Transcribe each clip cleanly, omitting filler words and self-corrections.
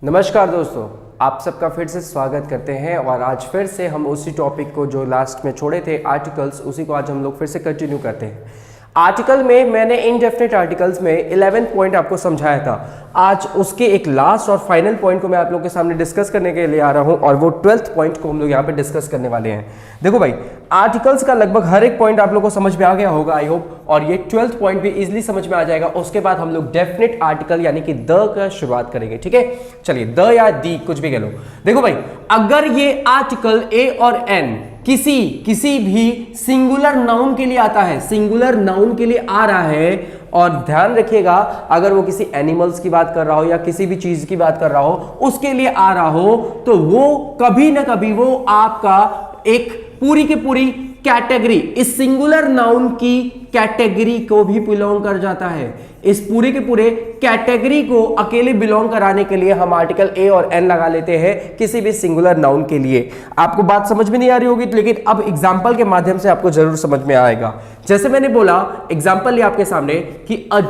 नमस्कार दोस्तों, आप सबका फिर से स्वागत करते हैं। और आज फिर से हम उसी टॉपिक को जो लास्ट में छोड़े थे आर्टिकल्स, उसी को आज हम लोग फिर से कंटिन्यू करते हैं। आर्टिकल में मैंने इनडेफिनिट आर्टिकल्स में 11 पॉइंट आपको समझाया था। आज उसके एक लास्ट और फाइनल पॉइंट को मैं आप लोगों के सामने डिस्कस करने के लिए आ रहा हूं और वो 12th पॉइंट को हम लोग यहाँ पे डिस्कस करने वाले हैं। देखो भाई, आर्टिकल्स का लगभग हर एक पॉइंट आप लोग को समझ में आ गया होगा आई होप, और ये 12th पॉइंट भी इजीली समझ में आ जाएगा। उसके बाद हम लोग डेफिनेट आर्टिकल यानी कि द का शुरुआत करेंगे। ठीक है, चलिए द या दी कुछ भी कह लो। देखो भाई, अगर ये आर्टिकल ए और एन किसी भी सिंगुलर नाउन के लिए आता है, सिंगुलर नाउन के लिए आ रहा है, और ध्यान रखिएगा अगर वो किसी एनिमल्स की बात कर रहा हो या किसी भी चीज की बात कर रहा हो उसके लिए आ रहा हो, तो वो कभी ना कभी वो आपका एक पूरी की पूरी कैटेगरी, इस सिंगुलर नाउन की कैटेगरी को भी बिलोंग कर जाता है। इस पूरे के पूरे कैटेगरी को अकेले बिलोंग कराने के लिए हम आर्टिकल ए और एन लगा लेते हैं किसी भी सिंगुलर नाउन के लिए। आपको बात समझ में नहीं आ रही होगी, लेकिन अब एग्जांपल के माध्यम से आपको जरूर समझ में आएगा। जैसे मैंने बोला, एग्जांपल लिया आपके सामने कि a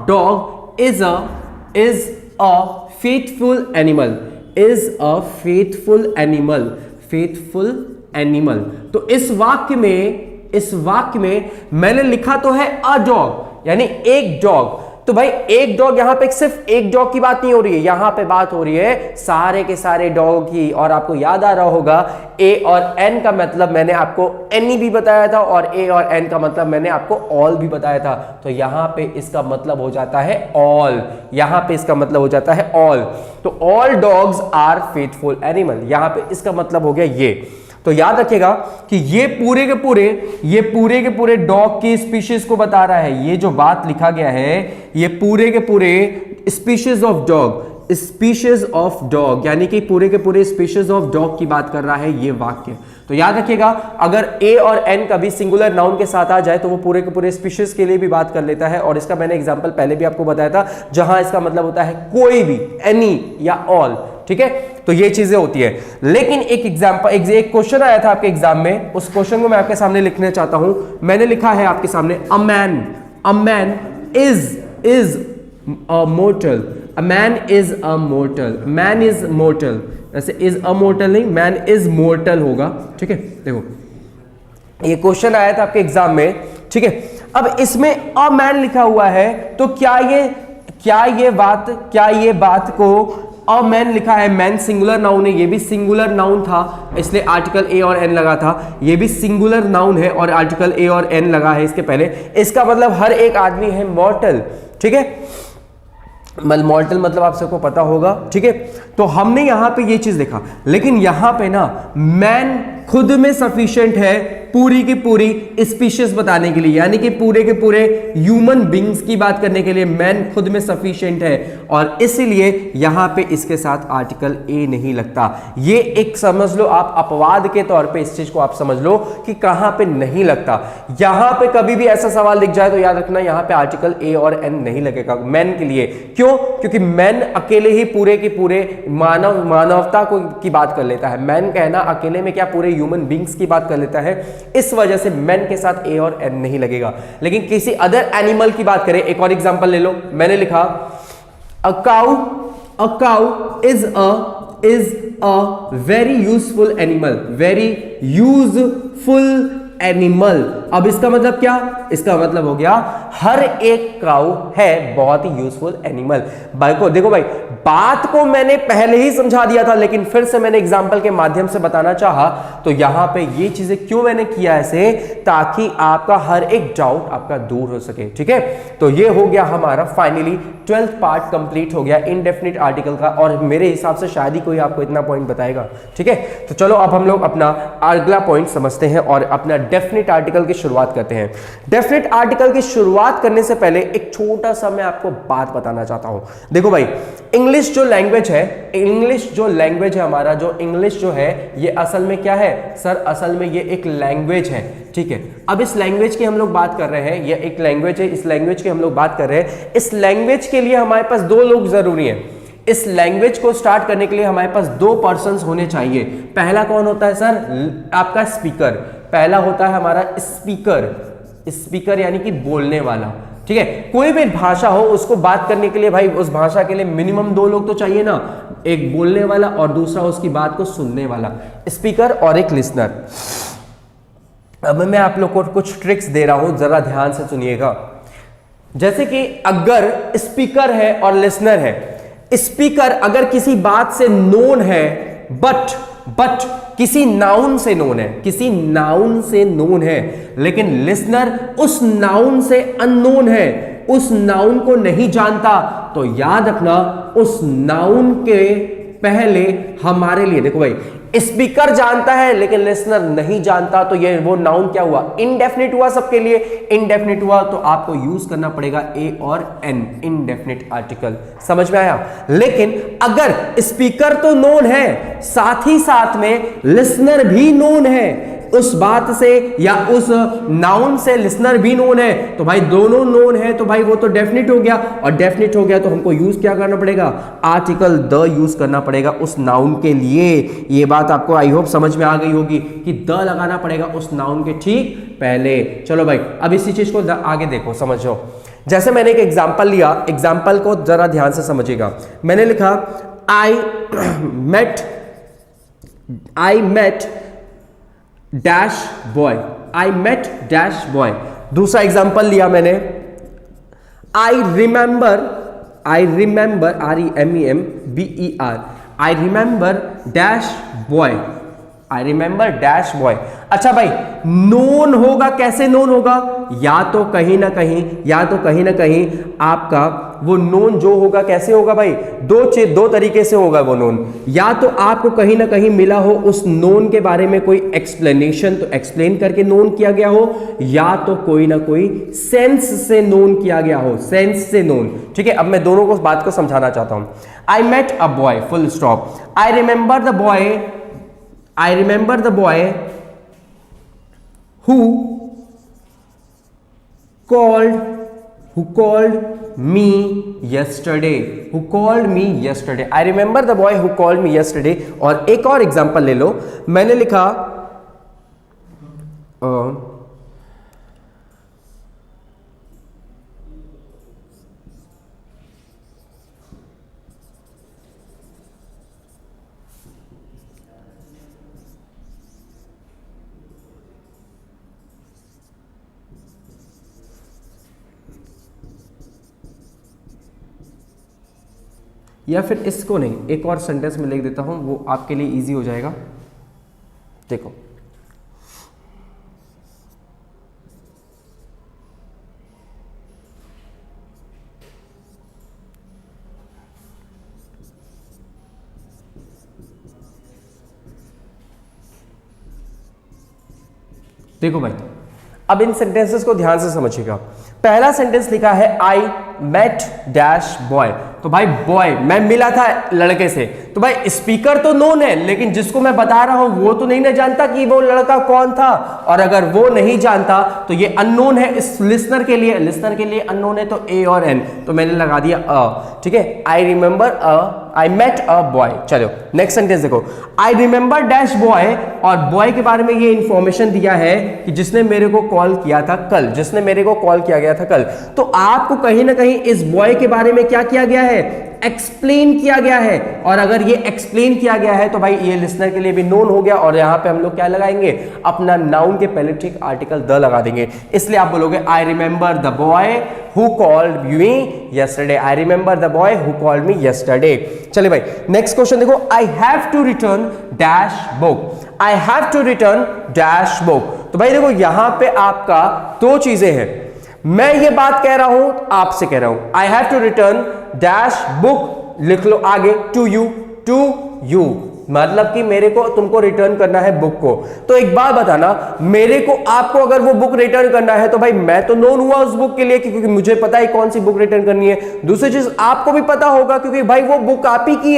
dog is a faithful animal, is a faithful animal. तो इस वाक्य में मैंने लिखा तो है अ डॉग यानी एक डॉग। तो भाई एक डॉग, यहां पे सिर्फ एक डॉग की बात नहीं हो रही है, यहां पे बात हो रही है सारे के सारे डॉग की। और आपको याद आ रहा होगा ए और एन का मतलब मैंने आपको एनी भी बताया था और ए और एन का मतलब मैंने आपको ऑल भी बताया था। तो यहां पे इसका मतलब हो जाता है ऑल, यहां पे इसका मतलब हो जाता है ऑल। तो all dogs are faithful animal, यहां पे इसका मतलब हो गया ये। तो याद रखिएगा कि ये पूरे के पूरे डॉग की स्पीशीज को बता रहा है। ये जो बात लिखा गया है ये पूरे के पूरे स्पीशीज ऑफ डॉग यानी कि पूरे के पूरे स्पीशीज ऑफ डॉग की बात कर रहा है ये वाक्य। तो याद रखिएगा अगर ए और एन कभी सिंगुलर नाउन के साथ आ जाए तो वो पूरे के पूरे स्पीशीज के लिए भी बात कर लेता है। और इसका मैंने एग्जांपल पहले भी आपको बताया था, जहां इसका मतलब होता है कोई भी, एनी या ऑल। ठीक है, तो ये चीजें होती है। लेकिन एक क्वेश्चन आया था आपके एग्जाम में, उस क्वेश्चन को मैं आपके सामने लिखना चाहता हूं। मैंने लिखा है आपके सामने a man is a mortar, a man is mortar. ऐसे इज अ मोर्टल नहीं, मैन इज मोर्टल होगा। ठीक है, देखो ये क्वेश्चन आया था आपके एग्जाम में। ठीक है, अब इसमें अ मैन लिखा हुआ है, तो क्या ये बात को अ मैन लिखा है, मैन सिंगुलर नाउन है, ये भी सिंगुलर नाउन था इसलिए आर्टिकल ए और एन लगा था। ये भी सिंगुलर नाउन है और आर्टिकल ए और एन लगा है इसके पहले। इसका मतलब हर एक आदमी है मॉर्टल। ठीक है, मॉर्टल मतलब आप सबको पता होगा। ठीक है, तो हमने यहां पे ये चीज देखा, लेकिन यहां पे ना मैन खुद में सफिशिएंट है पूरी की पूरी स्पीशीज बताने के लिए, यानी कि पूरे के पूरे ह्यूमन बींग्स की बात करने के लिए मैन खुद में सफिशिएंट है। और इसीलिए यहां पे इसके साथ आर्टिकल ए नहीं लगता। ये एक समझ लो आप अपवाद के तौर पे इस चीज को आप समझ लो कि कहां पे नहीं लगता। यहां पे कभी भी ऐसा सवाल दिख जाए तो याद रखना यहां पे आर्टिकल ए और एन नहीं लगेगा मैन के लिए। क्यों? क्योंकि मैन अकेले ही पूरे के पूरे मानवता को की बात कर लेता है। मैन कहना अकेले में क्या पूरे ह्यूमन बींग्स की बात कर लेता है, इस वजह से मैन के साथ ए और एन नहीं लगेगा। लेकिन किसी अदर एनिमल की बात करें, एक और एग्जांपल ले लो। मैंने लिखा a cow is a very useful animal. अब इसका मतलब क्या? इसका मतलब हो गया हर एक काऊ है बहुत ही यूजफुल एनिमल। देखो भाई, बात को मैंने पहले ही समझा दिया था, लेकिन फिर से मैंने एग्जांपल के माध्यम से बताना चाहा। तो यहां पे ये चीजें क्यों मैंने किया ऐसे, ताकि आपका हर एक डाउट आपका दूर हो सके। ठीक है, तो ये हो गया हमारा फाइनली 12th पार्ट कंप्लीट हो गया इनडेफिनिट आर्टिकल का। और मेरे हिसाब से शायद ही कोई आपको इतना पॉइंट बताएगा। ठीक है, तो चलो अब हम लोग अपना अगला पॉइंट समझते हैं और अपना डेफिनिट आर्टिकल की शुरुआत करते हैं। डेफिनिट आर्टिकल की शुरुआत करने से पहले एक छोटा सा मैं आपको बात बताना चाहता हूं। देखो भाई, इंग्लिश जो लैंग्वेज है हमारा, जो इंग्लिश जो है ये असल में क्या है सर? असल में ये एक लैंग्वेज है। ठीक है, अब इस लैंग्वेज की हम लोग बात कर रहे हैं, ये एक लैंग्वेज है, इस लैंग्वेज की हम लोग बात कर रहे हैं। इस लैंग्वेज के लिए हमारे पास दो लोग जरूरी हैं। इस लैंग्वेज को स्टार्ट करने के लिए हमारे पास दो पर्सन्स होने चाहिए। पहला कौन होता है सर? आपका स्पीकर। पहला होता है हमारा स्पीकर यानी कि बोलने वाला। ठीक है, कोई भी भाषा हो उसको बात करने के लिए भाई उस भाषा के लिए मिनिमम 2 लोग तो चाहिए ना, एक बोलने वाला और दूसरा उसकी बात को सुनने वाला, स्पीकर और एक लिसनर। अब मैं आप लोग को कुछ ट्रिक्स दे रहा हूं, जरा ध्यान से सुनिएगा। जैसे कि अगर स्पीकर है और लिसनर है, स्पीकर अगर किसी बात से नोन है बट किसी नाउन से नोन है, किसी नाउन से नोन है, लेकिन लिसनर उस नाउन से अननोन है, उस नाउन को नहीं जानता, तो याद रखना उस नाउन के पहले हमारे लिए, देखो भाई स्पीकर जानता है लेकिन लिसनर नहीं जानता, तो ये वो नाउन क्या हुआ, इनडेफिनिट हुआ, सबके लिए इनडेफिनिट हुआ, तो आपको यूज करना पड़ेगा ए और एन, इनडेफिनिट आर्टिकल। समझ में आया? लेकिन अगर स्पीकर तो नोन है, साथ ही साथ में लिसनर भी नोन है, उस बात से या उस नाउन से लिसनर भी नोन है, तो भाई दोनों नोन है, तो भाई वो तो डेफिनिट हो गया, और डेफिनिट हो गया तो हमको यूज क्या करना पड़ेगा, आर्टिकल द यूज करना पड़ेगा उस नाउन के लिए। ये बात आपको आई होप समझ में आ गई होगी कि द लगाना पड़ेगा उस नाउन के ठीक पहले। चलो भाई अब इसी चीज को आगे देखो, समझो। जैसे मैंने एक एग्जाम्पल लिया, एग्जाम्पल को जरा ध्यान से समझिएगा। मैंने लिखा I met dash boy, I met dash boy. दूसरा एग्जांपल लिया मैंने, I remember REMEMBER, I remember dash boy, I remember dash boy. अच्छा भाई नोन होगा, कैसे नोन होगा, या तो कहीं ना कहीं आपका वो नोन जो होगा कैसे होगा भाई, दो तरीके से होगा वो नोन। या तो आपको कहीं ना कहीं मिला हो उस नोन के बारे में कोई एक्सप्लेनेशन, तो एक्सप्लेन करके नोन किया गया हो, या तो कोई ना कोई सेंस से नोन किया गया हो, सेंस से नोन। ठीक है, अब मैं दोनों को बात को समझाना चाहता हूं। I met a boy, full stop. I remember the boy who called me yesterday, I remember the boy who called me yesterday। और एक और एग्जांपल ले लो, मैंने लिखा या फिर इसको नहीं, एक और सेंटेंस में लिख देता हूं, वो आपके लिए इजी हो जाएगा। देखो देखो भाई अब इन सेंटेंसेस को ध्यान से समझिएगा। पहला सेंटेंस लिखा है आई मेट डैश बॉय, तो भाई बॉय मैं मिला था लड़के से, तो भाई स्पीकर तो नोन है, लेकिन जिसको मैं बता रहा हूं वो तो नहीं ना जानता कि वो लड़का कौन था, और अगर वो नहीं जानता तो ये अननोन है इस लिसनर के लिए अननोन है, तो ए और एन, तो मैंने लगा दिया अ। ठीक है, आई मेट अ बॉय। चलो नेक्स्ट सेंटेंस देखो, आई रिमेंबर डैश बॉय, और बॉय के बारे में ये इंफॉर्मेशन दिया है कि जिसने मेरे को कॉल किया था कल, तो आपको कहीं ना कहीं इस बॉय के बारे में क्या किया गया है, एक्सप्लेन किया गया है, और अगर ये एक्सप्लेन किया गया है तो भाई ये लिसनर के लिए भी नोन हो गया, और यहां पे हम लोग क्या लगाएंगे, अपना नाउन के पहले ठीक आर्टिकल द लगा देंगे। इसलिए आप बोलोगे I remember the boy who called me yesterday, I remember the boy who called me yesterday. चलिए भाई नेक्स्ट क्वेश्चन देखो, I have to return dash book, I have to return dash book. तो भाई देखो यहां पे आपका दो चीजें हैं, मैं ये बात कह रहा हूं आपसे कह रहा हूं, I have to return dash book, लिख लो आगे टू यू, मतलब कि मेरे को तुमको रिटर्न करना है बुक को। तो एक बात बताना, मेरे को आपको अगर वो बुक रिटर्न करना है तो भाई मैं तो नोन हुआ उस बुक के लिए, क्योंकि मुझे पता है कौन सी बुक रिटर्न करनी है। दूसरी चीज आपको भी पता होगा क्योंकि भाई वो बुक आप ही की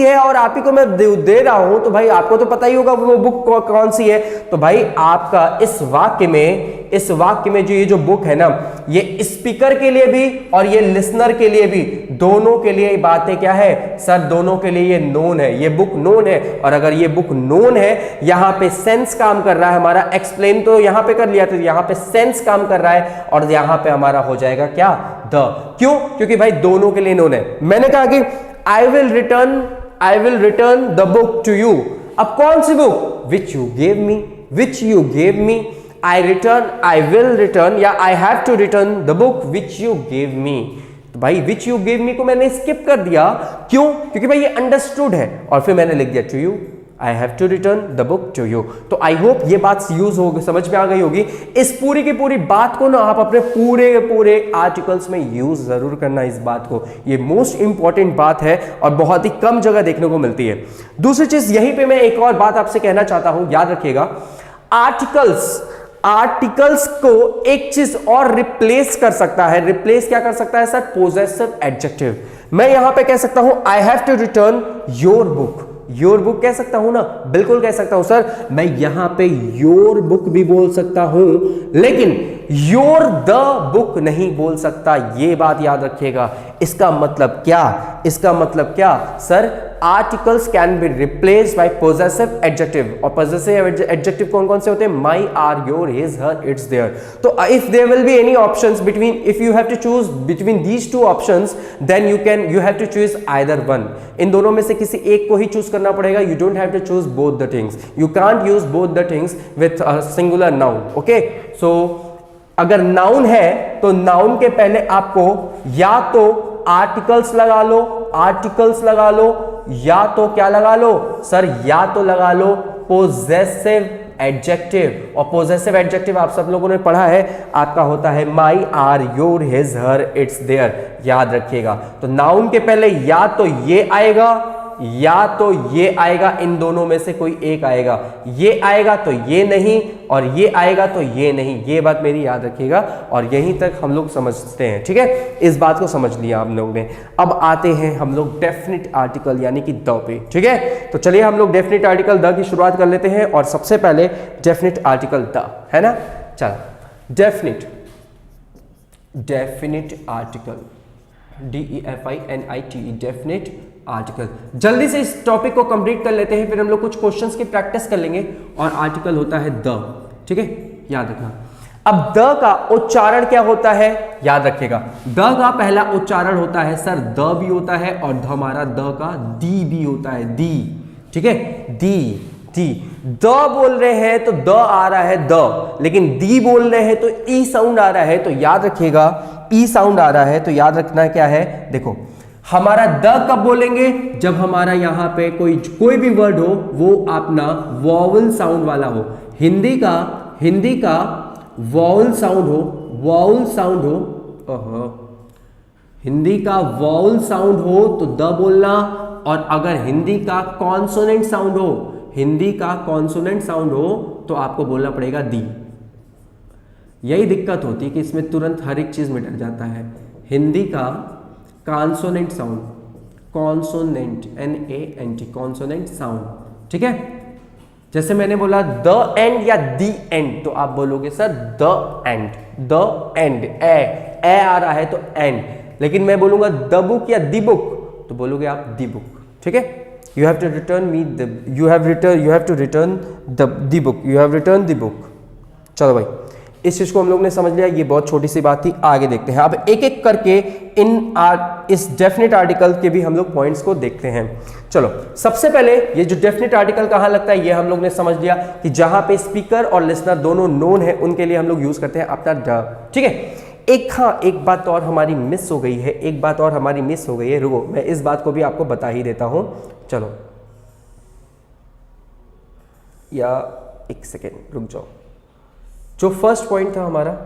है और आप ही को मैं दे रहा हूं, तो भाई आपको तो पता ही होगा वो बुक कौन सी है। तो भाई आपका इस वाक्य में इस वाक्य में जो ये जो बुक है ना, ये स्पीकर के लिए भी और ये लिसनर के लिए भी, दोनों के लिए बातें क्या है सर, दोनों के लिए ये नोन है, ये बुक नोन है। और अगर ये बुक नोन है, यहां पे सेंस काम कर रहा है हमारा, एक्सप्लेन तो यहां पे कर लिया, तो यहां पे सेंस काम कर रहा है और यहां पे हमारा हो जाएगा क्या, द। क्यों? क्योंकि भाई दोनों के लिए नोन है। मैंने कहा कि I will return the book to you. अब कौन सी book? Which you gave me, I will return या I have to return the book which you gave me। तो भाई which you gave me को मैंने स्किप कर दिया, क्यों? क्योंकि भाई ये अंडरस्टूड है और फिर मैंने लिख दिया to you, I have to return the book to you। तो आई होप ये बात यूज होगी, समझ में आ गई होगी। इस पूरी की पूरी बात को ना आप अपने पूरे आर्टिकल्स में यूज जरूर करना इस बात को, ये मोस्ट इंपॉर्टेंट बात है और बहुत ही कम जगह देखने को मिलती है। दूसरी चीज यहीं पे मैं एक और बात आपसे कहना चाहता हूं, याद रखिएगा, आर्टिकल्स को एक चीज और रिप्लेस कर सकता है। रिप्लेस क्या कर सकता है सर? Possessive adjective. मैं यहां पे कह सकता हूं I have to return your book. Your book कह सकता हूं ना, बिल्कुल कह सकता हूं सर। मैं यहां पे योर बुक भी बोल सकता हूं, लेकिन योर द बुक नहीं बोल सकता। ये बात याद रखिएगा। इसका मतलब क्या sir? Articles can be replaced by possessive adjective. और पोजेसिव एडजेक्टिव कौन कौन से होते हैं? My, our, your, his, her, its, their. तो if there will be any options between, if you have to choose between these two options, then you have to choose either one. इन दोनों में से किसी एक को ही चूज करना पड़ेगा। You don't have to choose both the things. You can't use both the things with singular noun. Okay, so अगर नाउन है तो नाउन के पहले आपको या तो आर्टिकल्स लगा लो या तो क्या लगा लो सर? या तो लगा लो पोजेसिव एडजेक्टिव। और पोजेसिव एडजेक्टिव आप सब लोगों ने पढ़ा है, आपका होता है my, our, your, his, her, its, their. याद रखिएगा। तो नाउन के पहले या तो ये आएगा या तो ये आएगा, इन दोनों में से कोई एक आएगा। ये आएगा तो ये नहीं, और ये आएगा तो ये नहीं। ये बात मेरी याद रखिएगा और यहीं तक हम लोग समझते हैं। ठीक है, इस बात को समझ लिया हम लोग ने। अब आते हैं हम लोग डेफिनिट आर्टिकल यानी कि द पे। ठीक है, तो चलिए हम लोग डेफिनिट आर्टिकल द की शुरुआत कर लेते हैं। और सबसे पहले डेफिनिट आर्टिकल द है ना। चलो, definite article, DEFINIT, definite article. जल्दी से इस टॉपिक को कंप्लीट कर लेते हैं, फिर हम लोग कुछ क्वेश्चंस की प्रैक्टिस कर लेंगे। और आर्टिकल होता है द। ठीक है, याद रखना। अब द का उच्चारण क्या होता है? याद रखिएगा, द का पहला उच्चारण होता है सर द भी होता है, और हमारा द का दी भी होता है, दी। ठीक है, दी। द बोल रहे हैं तो द आ रहा है द, लेकिन दी बोल रहे हैं तो ई साउंड आ रहा है। तो याद रखिएगा, ई साउंड आ रहा है तो याद रखना क्या है। देखो, हमारा द कब बोलेंगे? जब हमारा यहां पे कोई भी वर्ड हो वो अपना वॉवल साउंड वाला हो। हिंदी का वॉवल साउंड हो, हिंदी का वॉवल साउंड हो तो द बोलना। और अगर हिंदी का कॉन्सोनेंट साउंड हो तो आपको बोलना पड़ेगा दी। यही दिक्कत होती है कि इसमें तुरंत हर एक चीज मिट जाता है। हिंदी का consonant sound, NANT, consonant sound. ठीक है, जैसे मैंने बोला द एंड या दी एंड, तो आप बोलोगे सर द एंड, ए आ रहा है तो एंड। लेकिन मैं बोलूंगा द बुक या दी बुक, तो बोलोगे आप दी बुक। ठीक है, you have to return the book. चलो भाई, इस चीज को हम लोग ने समझ लिया। ये बहुत छोटी सी बात थी, आगे देखते हैं। अब एक एक करके इस डेफिनेट आर्टिकल के भी हम लोग पॉइंट्स को देखते हैं। चलो, सबसे पहले ये जो डेफिनेट आर्टिकल कहां लगता है ये हम लोग ने समझ लिया कि जहां पे स्पीकर और लिसनर दोनों नोन है उनके लिए हम लोग यूज करते हैं अपना द। ठीक है, एक बात और हमारी मिस हो गई है, रुको मैं इस बात को भी आपको बता ही देता हूं। चलो, या एक सेकेंड रुक जाओ। जो फर्स्ट पॉइंट था हमारा,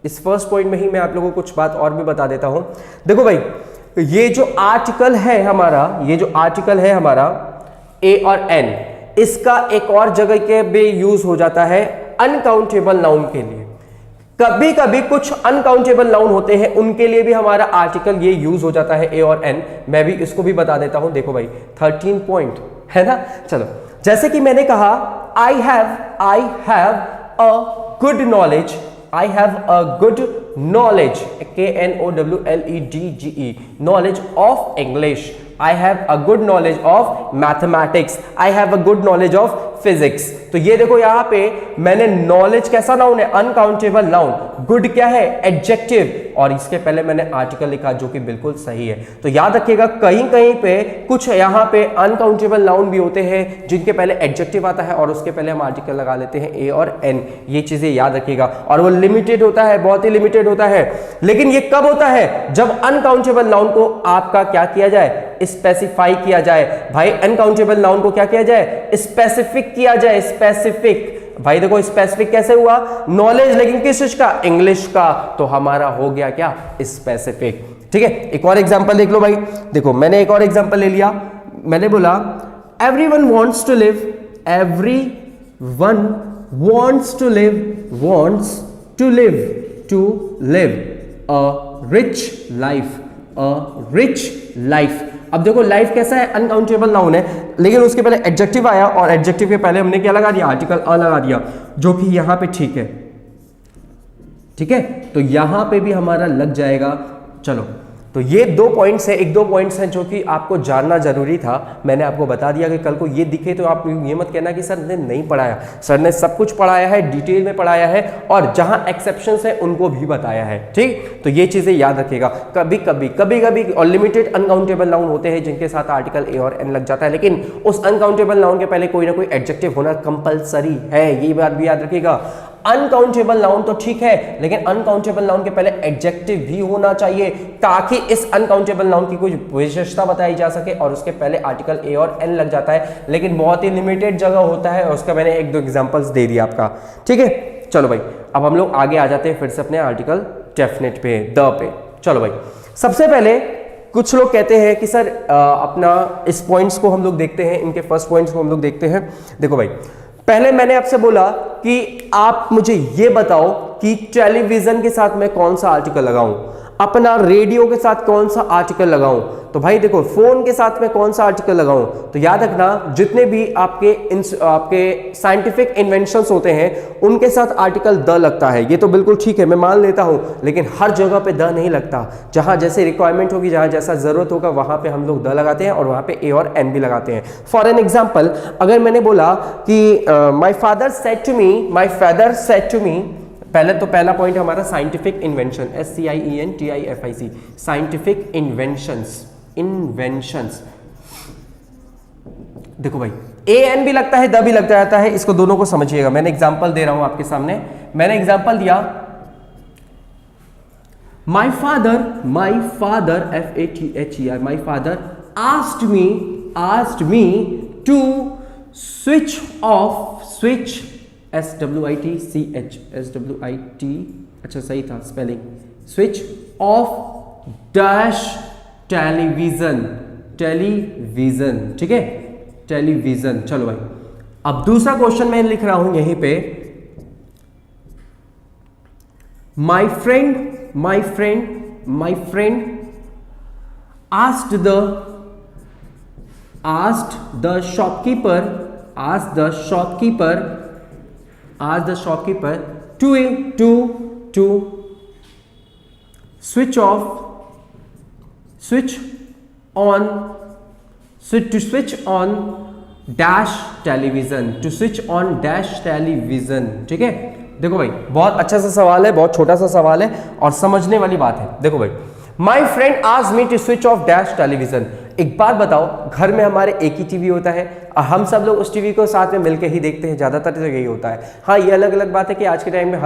इस फर्स्ट पॉइंट में ही मैं आप लोगों को कुछ बात और भी बता देता हूं। देखो भाई, ये जो आर्टिकल है हमारा ए और एन, इसका एक और जगह के भी यूज हो जाता है अनकाउंटेबल नाउन के लिए। कभी कभी कुछ अनकाउंटेबल नाउन होते हैं, उनके लिए भी हमारा आर्टिकल ये यूज हो जाता है ए और एन। मैं भी इसको भी बता देता हूं। देखो भाई, 13 पॉइंट है ना। चलो, जैसे कि मैंने कहा I have a good knowledge I have a good knowledge, KNOWLEDGE, knowledge of English. I have a good knowledge of mathematics. I have a good knowledge of physics. तो ये देखो यहां पे मैंने knowledge कैसा नाउन है, अनकाउंटेबल नाउन, good क्या है, एडजेक्टिव, और इसके पहले मैंने आर्टिकल लिखा जो कि बिल्कुल सही है। तो याद रखिएगा कहीं कहीं पे कुछ यहाँ पे अनकाउंटेबल नाउन भी होते हैं जिनके पहले एडजेक्टिव आता है और उसके पहले हम आर्टिकल लगा लेते हैं ए और एन। ये चीजें याद रखिएगा, और वो लिमिटेड होता है, बहुत ही लिमिटेड होता है। लेकिन ये कब होता है, जब अनकाउंटेबल नाउन को आपका क्या किया जाए, स्पेसिफाई किया जाए। भाई अनकाउंटेबल नाउन को क्या किया जाए, स्पेसिफिक किया जाए, स्पेसिफिक। भाई देखो स्पेसिफिक कैसे हुआ, नॉलेज, लेकिन किस चीज का, इंग्लिश का, तो हमारा हो गया क्या, स्पेसिफिक। ठीक है, एक और एग्जांपल देख लो भाई। देखो मैंने एक और एग्जांपल ले लिया, मैंने बोला everyone wants to live, everyone wants to live, wants to live, to live a rich life, a rich life. अब देखो लाइफ कैसा है, अनकाउंटेबल नाउन है, लेकिन उसके पहले एडजेक्टिव आया और एडजेक्टिव के पहले हमने क्या लगा दिया, आर्टिकल अ लगा दिया, जो कि यहां पे ठीक है। ठीक है, तो यहां पे भी हमारा लग जाएगा। चलो, तो ये 2 पॉइंट्स है, 1-2 पॉइंट्स हैं जो कि आपको जानना जरूरी था। मैंने आपको बता दिया कि कल को ये दिखे तो आप ये मत कहना कि सर ने नहीं पढ़ाया। सर ने सब कुछ पढ़ाया है, डिटेल में पढ़ाया है, और जहां एक्सेप्शंस है उनको भी बताया है। ठीक, तो ये चीजें याद रखिएगा। कभी कभी और लिमिटेड अनकाउंटेबल नाउन होते हैं जिनके साथ आर्टिकल ए और एन लग जाता है, लेकिन उस अनकाउंटेबल नाउन के पहले कोई ना कोई एडजेक्टिव होना कंपलसरी है, ये बात भी याद रखिएगा। अनकाउंटेबल नाउन तो ठीक है, लेकिन अनकाउंटेबल नाउन के पहले एडजेक्टिव भी होना चाहिए ताकि इस अनकाउंटेबल नाउन की कुछ विशेषता बताई जा सके, और उसके पहले आर्टिकल ए और एन लग जाता है, लेकिन बहुत ही लिमिटेड जगह होता है, और उसका मैंने 1-2 एग्जांपल्स दे दिया आपका। ठीक है, चलो भाई अब हम लोग आगे आ जाते हैं फिर से अपने आर्टिकल डेफिनेट पे, द पे। चलो भाई, सबसे पहले कुछ लोग कहते हैं कि सर अपना इस पॉइंट्स को हम लोग देखते हैं, इनके फर्स्ट पॉइंट्स को हम लोग देखते हैं। देखो भाई, पहले मैंने आपसे बोला कि आप मुझे ये बताओ कि टेलीविजन के साथ मैं कौन सा आर्टिकल लगाऊं, अपना रेडियो के साथ कौन सा आर्टिकल लगाऊं। तो भाई देखो, फोन के साथ में कौन सा आर्टिकल लगाऊं, तो याद रखना जितने भी आपके साइंटिफिक इन्वेंशंस होते हैं उनके साथ आर्टिकल द लगता है। ये तो बिल्कुल ठीक है, मैं मान लेता हूं, लेकिन हर जगह पे द नहीं लगता। जहां जैसे रिक्वायरमेंट होगी, जहां जैसा जरूरत होगा, वहां पे हम लोग द लगाते हैं, और वहां पे ए और एन भी लगाते हैं। फॉर एन एग्जाम्पल, अगर मैंने बोला कि my father said to me, my father said to me, पहले तो पहला पॉइंट हमारा scientific invention, SCIENTIFIC, scientific inventions, inventions. देखो भाई, ए एन भी लगता है, द भी लगता रहता है, इसको दोनों को समझिएगा। मैंने एग्जांपल दे रहा हूं आपके सामने, मैंने एग्जांपल दिया, my father FATHER, my father asked me to switch off, switch SWITCH, अच्छा सही था spelling, switch off dash television, television. ठीक है, टेलीविजन। चलो भाई, अब दूसरा क्वेश्चन मैं लिख रहा हूं यहीं पे, my friend asked the shopkeeper to switch on dash television, to switch on dash television। ठीक है, देखो भाई बहुत अच्छा सा सवाल है, बहुत छोटा सा सवाल है और समझने वाली बात है। देखो भाई, my friend asked me to switch off dash television. एक बात बताओ, घर में हमारे एक ही टीवी होता है, हम सब लोग उस टीवी को साथ में मिलकर ही देखते हैं, ज्यादातर तो यही होता है। हाँ, ये अलग अलग बात है कि आज के टाइम में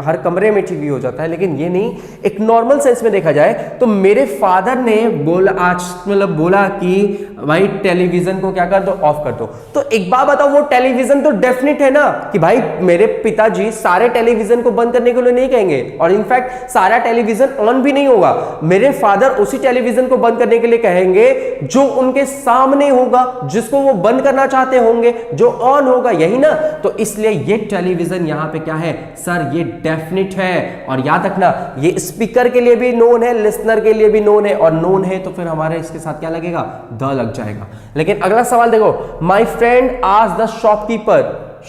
हर कमरे में टीवी हो जाता है, लेकिन ये नहीं, एक नॉर्मल सेंस में देखा जाए तो मेरे फादर ने बोला कि भाई टेलीविजन को क्या कर दो, ऑफ कर दो। तो एक बात बताओ, वो टेलीविजन तो डेफिनेट है ना कि भाई मेरे पिताजी सारे टेलीविजन को बंद करने के लिए नहीं कहेंगे, और इनफैक्ट सारा टेलीविजन ऑन भी नहीं होगा। मेरे फादर उसी टेलीविजन को बंद करने के लिए कहेंगे जो उनके सामने होगा, जिसको वो बंद करना चाहते होंगे, जो ऑन होगा, यही ना। तो इसलिए ये टेलीविजन यहां पे क्या है सर, ये डेफिनेट है। और याद रखना, ये स्पीकर के लिए भी नोन है, लिसनर के लिए भी नोन है, और नोन है तो फिर हमारे इसके साथ क्या लगेगा, द लग जाएगा। लेकिन अगला सवाल देखो, माई फ्रेंड आस्क्ड द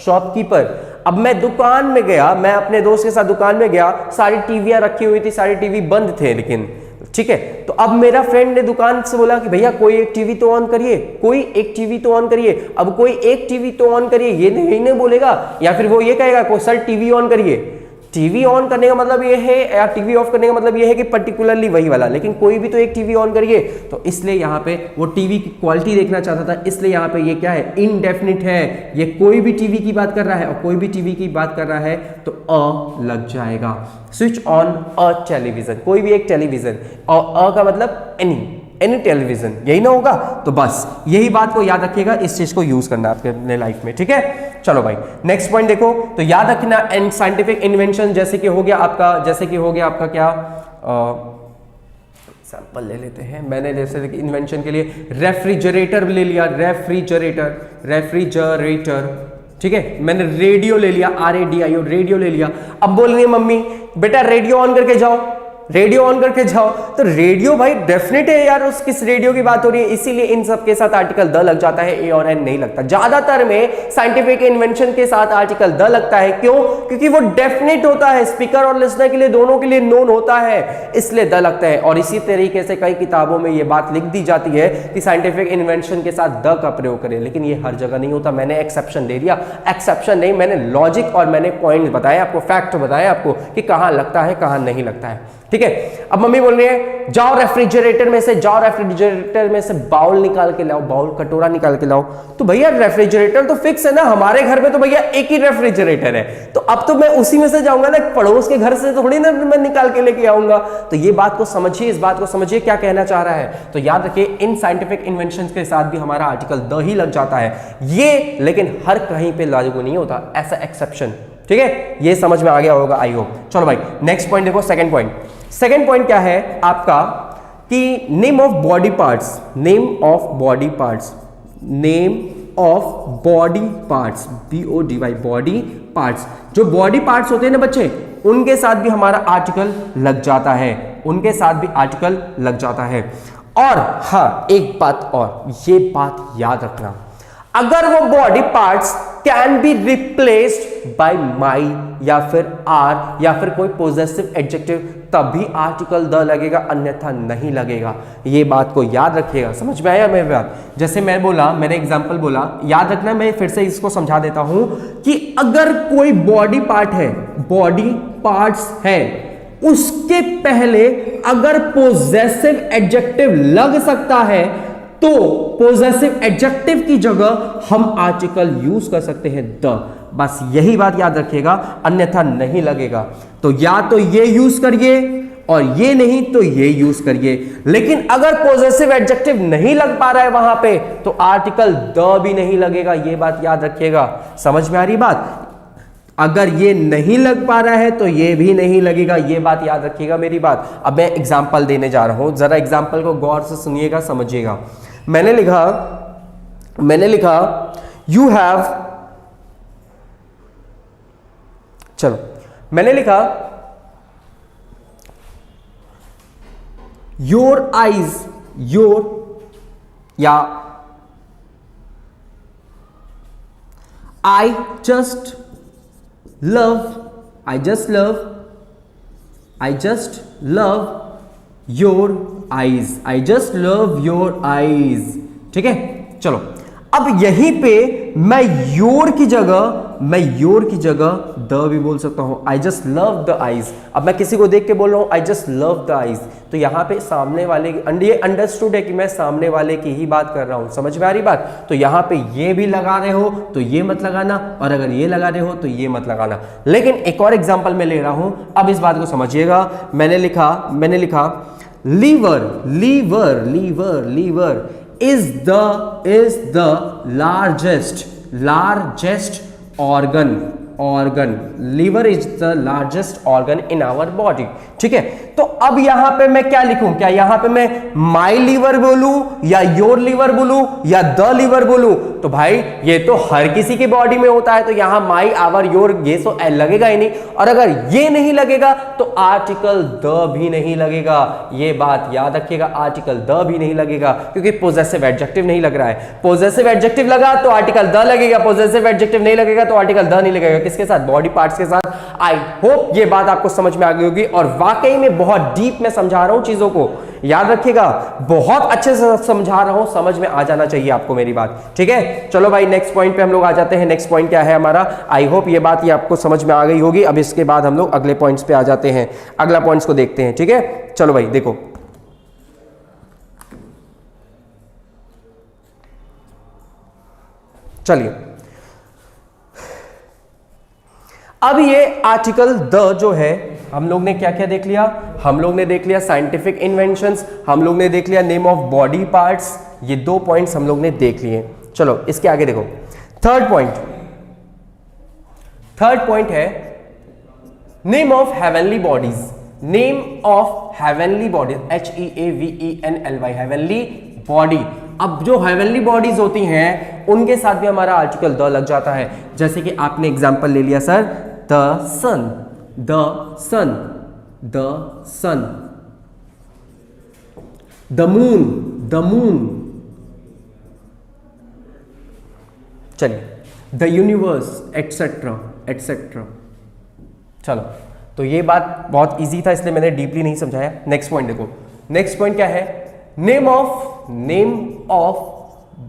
शॉपकीपर। अब मैं दुकान में गया, मैं अपने दोस्त के साथ दुकान में गया, सारी टीवियां रखी हुई थी, सारी टीवी बंद थे, लेकिन ठीक है। तो अब मेरा फ्रेंड ने दुकान से बोला कि भैया कोई एक टीवी तो ऑन करिए, कोई एक टीवी तो ऑन करिए। अब कोई एक टीवी तो ऑन करिए ये नहीं बोलेगा, या फिर वो ये कहेगा को सर टीवी ऑन करिए। टीवी ऑन करने का मतलब ये है, या टीवी ऑफ करने का मतलब ये है कि पर्टिकुलरली वही वाला, लेकिन कोई भी तो एक टीवी ऑन करिए। तो इसलिए यहाँ पे वो टीवी की क्वालिटी देखना चाहता था, इसलिए यहाँ पे ये क्या है, इनडेफिनिट है। ये कोई भी टीवी की बात कर रहा है और कोई भी टीवी की बात कर रहा है तो अ लग जाएगा। स्विच ऑन अ टेलीविजन, कोई भी एक टेलीविजन, और अ का मतलब एनी टेलीविजन, यही ना होगा। तो बस यही बात को याद रखिएगा, इस चीज को यूज करना आपके अपने लाइफ में, ठीक है। चलो भाई नेक्स्ट पॉइंट देखो, तो याद रखना एंड साइंटिफिक इन्वेंशन जैसे कि हो गया आपका क्या सैंपल ले लेते हैं। मैंने जैसे इन्वेंशन के लिए रेफ्रिजरेटर ले लिया, रेफ्रिजरेटर, ठीक है। मैंने रेडियो ले लिया, RADIO, रेडियो ले लिया। अब बोल रही है मम्मी बेटा रेडियो ऑन करके जाओ, रेडियो ऑन करके जाओ। तो रेडियो भाई डेफिनेट है यार, उस किस रेडियो की बात हो रही है, इसीलिए इन सब के साथ आर्टिकल द लग जाता है, ए और एन नहीं लगता। ज्यादातर में साइंटिफिक इन्वेंशन के साथ आर्टिकल द लगता है, क्यों? क्योंकि वो डेफिनेट होता है, स्पीकर और लिसनर के लिए दोनों के लिए नोन होता है, इसलिए द लगता है। और इसी तरीके से कई किताबों में ये बात लिख दी जाती है कि साइंटिफिक इन्वेंशन के साथ द का प्रयोग करें, लेकिन ये हर जगह नहीं होता। मैंने एक्सेप्शन दे दिया, एक्सेप्शन नहीं, मैंने लॉजिक और मैंने पॉइंट बताया आपको, फैक्ट बताया आपको कि कहां लगता है कहां नहीं लगता है, ठीक है। अब मम्मी बोल रही है जाओ रेफ्रिजरेटर में से बाउल निकाल के लाओ, बाउल कटोरा निकाल के लाओ। तो भैया रेफ्रिजरेटर तो फिक्स है ना, हमारे घर में तो भैया एक ही रेफ्रिजरेटर है, तो अब तो मैं उसी में से जाऊंगा ना, पड़ोस के घर से थोड़ी ना मैं निकाल के लेके आऊंगा। तो ये बात को समझिए, इस बात को समझिए क्या कहना चाह रहा है। तो याद रखिए इन साइंटिफिक इन्वेंशन के साथ भी हमारा आर्टिकल द ही लग जाता है, ये लेकिन हर कहीं पे लागू नहीं होता, ऐसा एक्सेप्शन, ठीक है। ये समझ में आ गया होगा आई होप। चलो भाई नेक्स्ट पॉइंट देखो, सेकंड पॉइंट क्या है आपका कि name of body parts, BODY body parts, जो बॉडी पार्ट्स होते हैं ना बच्चे, उनके साथ भी हमारा आर्टिकल लग जाता है, और हाँ एक बात और, ये बात याद रखना, अगर वो body parts can be replaced bye माई या फिर आर या फिर कोई पोजेसिव एडजेक्टिव, तभी आर्टिकल द लगेगा, अन्यथा नहीं लगेगा। ये बात को याद रखिएगा, समझ में आया मेरी बात? जैसे मैं बोला, मैंने एग्जांपल बोला, याद रखना, मैं फिर से इसको समझा देता हूं कि अगर कोई बॉडी पार्ट्स है, उसके पहले अगर पोजेसिव एडजेक्टिव लग सकता है तो पोजेसिव एडजेक्टिव की जगह हम आर्टिकल यूज कर सकते हैं द, बस यही बात याद रखिएगा, अन्यथा नहीं लगेगा। तो या तो ये यूज करिए और ये नहीं तो ये यूज करिए, लेकिन अगर पोजेसिव एडजेक्टिव नहीं लग पा रहा है वहां पे तो आर्टिकल द भी नहीं लगेगा, ये बात याद रखिएगा। समझ में आ रही बात? अगर ये नहीं लग पा रहा है तो ये भी नहीं लगेगा, ये बात याद रखिएगा मेरी बात। अब मैं एग्जांपल देने जा रहा हूं, जरा एग्जांपल को गौर से सुनिएगा, समझिएगा। मैंने लिखा यू हैव, चलो मैंने लिखा योर आईज, या I just love your eyes, ठीक है। चलो अब यहीं पे मैं योर की जगह द भी बोल सकता हूं, I just love the eyes. अब मैं किसी को देख के बोल रहा हूं I just love the eyes, तो यहां पे सामने वाले की, ये अंडरस्टूड है कि मैं सामने वाले की ही बात कर रहा हूं, समझ में आ रही बात? तो यहां पे ये भी लगा रहे हो तो ये मत लगाना, और अगर ये लगा रहे हो तो ये मत लगाना। लेकिन एक और एग्जाम्पल मैं ले रहा हूं, अब इस बात को समझिएगा। मैंने लिखा liver is the largest organ. Liver is the largest organ in our body, ठीक है। तो अब यहां पे मैं क्या लिखूं, क्या यहां पे मैं माई लीवर बोलूं या योर लीवर बोलूं या द लीवर बोलूं? तो भाई ये तो हर किसी की बॉडी में होता है, तो यहां माई आवर योर ये सो एल लगेगा ही नहीं, और अगर ये नहीं लगेगा तो आर्टिकल द भी नहीं लगेगा। ये बात याद रखिएगा, आर्टिकल द भी नहीं लगेगा क्योंकि पोजेसिव एडजेक्टिव नहीं लग रहा है। पोजेसिव एडजेक्टिव लगा तो आर्टिकल द लगेगा, पोजेसिव एडजेक्टिव नहीं लगेगा तो आर्टिकल द नहीं लगेगा। किसके साथ? बॉडी पार्ट्स के साथ। आई होप ये बात आपको समझ में आ गई होगी, और वाकई में बहुत डीप में समझा रहा हूं चीजों को, याद रखिएगा, बहुत अच्छे से समझा रहा हूं, समझ में आ जाना चाहिए आपको मेरी बात, ठीक है। चलो भाई नेक्स्ट पॉइंट पे हम लोग आ जाते हैं। नेक्स्ट पॉइंट क्या है हमारा? आई होप ये बात ये आपको समझ में आ गई होगी। अब इसके बाद हम लोग अगले पॉइंट्स पे आ जाते हैं, अगला पॉइंट्स को देखते हैं, ठीक है। चलो भाई देखो, चलिए अब ये आर्टिकल द जो है, हम लोग ने क्या क्या देख लिया? हम लोग ने देख लिया साइंटिफिक इन्वेंशंस, हम लोग ने देख लिया नेम ऑफ बॉडी पार्ट्स, ये 2 पॉइंट्स हम लोग ने देख लिए। चलो इसके आगे देखो, थर्ड पॉइंट है name of heavenly bodies. Name of heavenly bodies, HEAVENLY, heavenly body. अब जो हेवनली बॉडीज होती हैं उनके साथ भी हमारा आर्टिकल द लग जाता है। जैसे कि आपने एग्जांपल ले लिया sir, the sun, the sun, the sun, the moon, the moon, चलिए द यूनिवर्स, एटसेट्रा एटसेट्रा। चलो तो ये बात बहुत इजी था इसलिए मैंने डीपली नहीं समझाया। नेक्स्ट पॉइंट देखो, नेक्स्ट पॉइंट क्या है? नेम ऑफ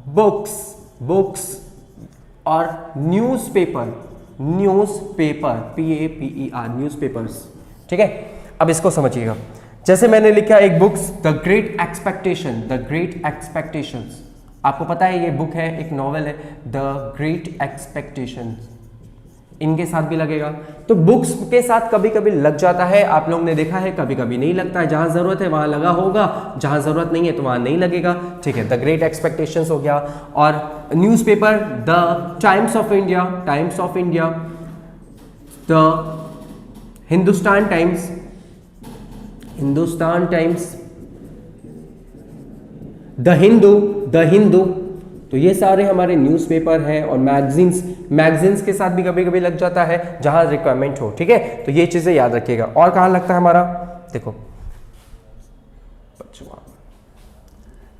बुक्स, बुक्स और न्यूज़पेपर, न्यूज़पेपर, PAPER, न्यूज़पेपर्स, ठीक है। अब इसको समझिएगा, जैसे मैंने लिखा एक books, the great expectation, the great expectations, आपको पता है ये बुक है, एक नॉवेल है, द ग्रेट एक्सपेक्टेशंस, इनके साथ भी लगेगा। तो बुक्स के साथ कभी कभी लग जाता है, आप लोग ने देखा है, कभी कभी नहीं लगता है। जहां जरूरत है वहां लगा होगा, जहां जरूरत नहीं है तो वहां नहीं लगेगा, ठीक है। द ग्रेट एक्सपेक्टेशंस हो गया। और newspaper, the times of India, times of India, the Hindustan times, Hindustan times, the Hindu, the Hindu. तो ये सारे हमारे न्यूज़पेपर हैं। और मैगजीन्स, मैगजीन्स के साथ भी कभी कभी लग जाता है जहां रिक्वायरमेंट हो, ठीक है। तो ये चीजें याद रखिएगा। और कहां लगता है हमारा? देखो,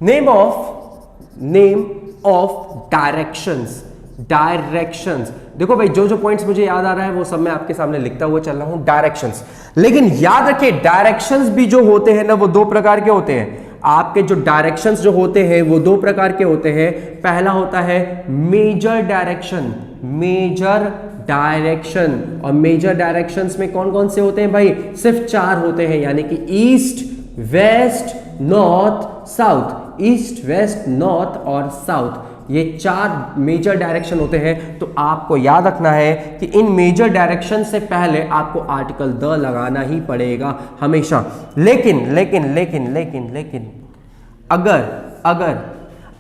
नेम ऑफ डायरेक्शंस, डायरेक्शंस। देखो भाई जो जो पॉइंट्स मुझे याद आ रहा है वो सब मैं आपके सामने लिखता हुआ चल रहा हूं, डायरेक्शंस। लेकिन याद रखिए डायरेक्शंस भी जो होते हैं ना वो 2 प्रकार के होते हैं। आपके जो डायरेक्शंस जो होते हैं वो 2 प्रकार के होते हैं। पहला होता है मेजर डायरेक्शन, मेजर डायरेक्शन। और मेजर डायरेक्शंस में कौन कौन से होते हैं भाई? सिर्फ 4 होते हैं, यानी कि east, west, north, south. East, west, north और साउथ, ये 4 मेजर डायरेक्शन होते हैं। तो आपको याद रखना है कि इन मेजर डायरेक्शन से पहले आपको आर्टिकल द लगाना ही पड़ेगा हमेशा। लेकिन लेकिन लेकिन लेकिन लेकिन अगर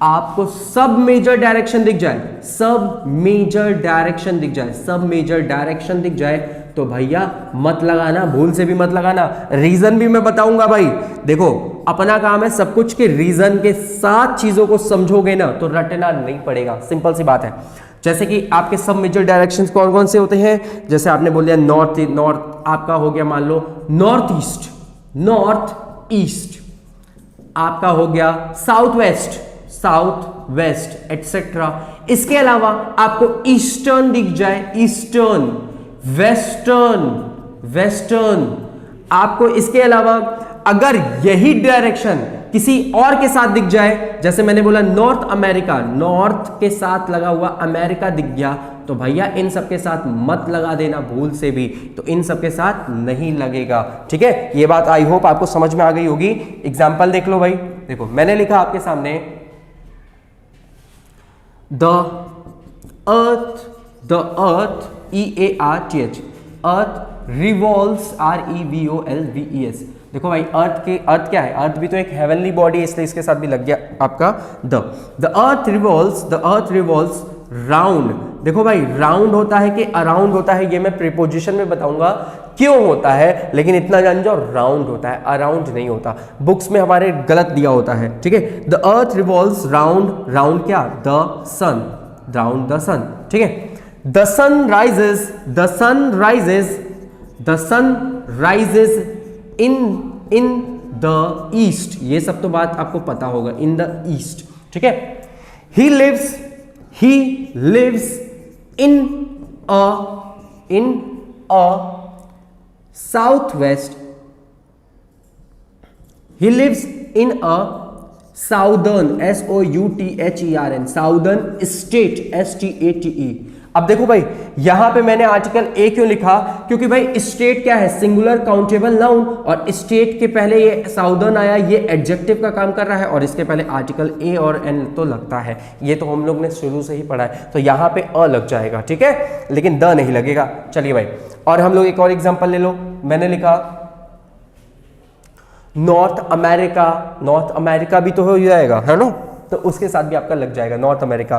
आपको सब मेजर डायरेक्शन दिख जाए, सब मेजर डायरेक्शन दिख जाए, सब मेजर डायरेक्शन दिख जाए, तो भैया मत लगाना, भूल से भी मत लगाना। रीजन भी मैं बताऊंगा भाई। देखो अपना काम है सब कुछ के रीजन के साथ चीजों को समझोगे ना तो रटना नहीं पड़ेगा, सिंपल सी बात है। जैसे कि आपके सब मेजर डायरेक्शंस कौन कौन से होते हैं? जैसे आपने बोल दिया नॉर्थ, नॉर्थ आपका हो गया मान लो नॉर्थ ईस्ट, नॉर्थ ईस्ट आपका हो गया south west, south west etcetera. इसके अलावा आपको ईस्टर्न दिख जाए, ईस्टर्न, वेस्टर्न, वेस्टर्न आपको। इसके अलावा अगर यही डायरेक्शन किसी और के साथ दिख जाए, जैसे मैंने बोला नॉर्थ अमेरिका, नॉर्थ के साथ लगा हुआ अमेरिका दिख गया, तो भैया इन सब के साथ मत लगा देना भूल से भी, तो इन सब के साथ नहीं लगेगा, ठीक है। ये बात आई होप आपको समझ में आ गई होगी। एग्जाम्पल देख लो भाई, देखो मैंने लिखा आपके सामने the earth EARTH, earth revolves REVOLVES। देखो भाई अर्थ क्या है? अर्थ भी तो एक हेवनली बॉडी है, इसलिए इसके साथ भी लग गया आपका द अर्थ रिवॉल्व्स राउंड देखो भाई राउंड होता है कि अराउंड होता है ये मैं प्रीपोजिशन में बताऊंगा क्यों होता है, लेकिन इतना जान जाओ राउंड होता है, अराउंड नहीं होता। बुक्स में हमारे गलत दिया होता है, ठीक है। The earth revolves round, round क्या, the sun, round the sun, ठीक है। The sun rises, the sun rises, the sun rises in the east, ये सब तो बात आपको पता होगा, इन द ईस्ट, ठीक है। He lives in a south west, he lives in a southern, SOUTHERN, southern state, STATE। अब देखो भाई यहां पे मैंने आर्टिकल ए क्यों लिखा, क्योंकि भाई स्टेट क्या है, सिंगुलर काउंटेबल नाउन, और स्टेट के पहले ये साउदर्न आया, ये एडजेक्टिव का काम कर रहा है, और इसके पहले आर्टिकल ए और एन तो लगता है, ये तो हम लोग ने शुरू से ही पढ़ा है, तो यहां पे अ लग जाएगा, ठीक है, लेकिन द नहीं लगेगा। चलिए भाई, और हम लोग एक और एग्जांपल ले लो, मैंने लिखा नॉर्थ अमेरिका, नॉर्थ अमेरिका भी तो हो जाएगा, है ना, तो उसके साथ भी आपका लग जाएगा नॉर्थ अमेरिका।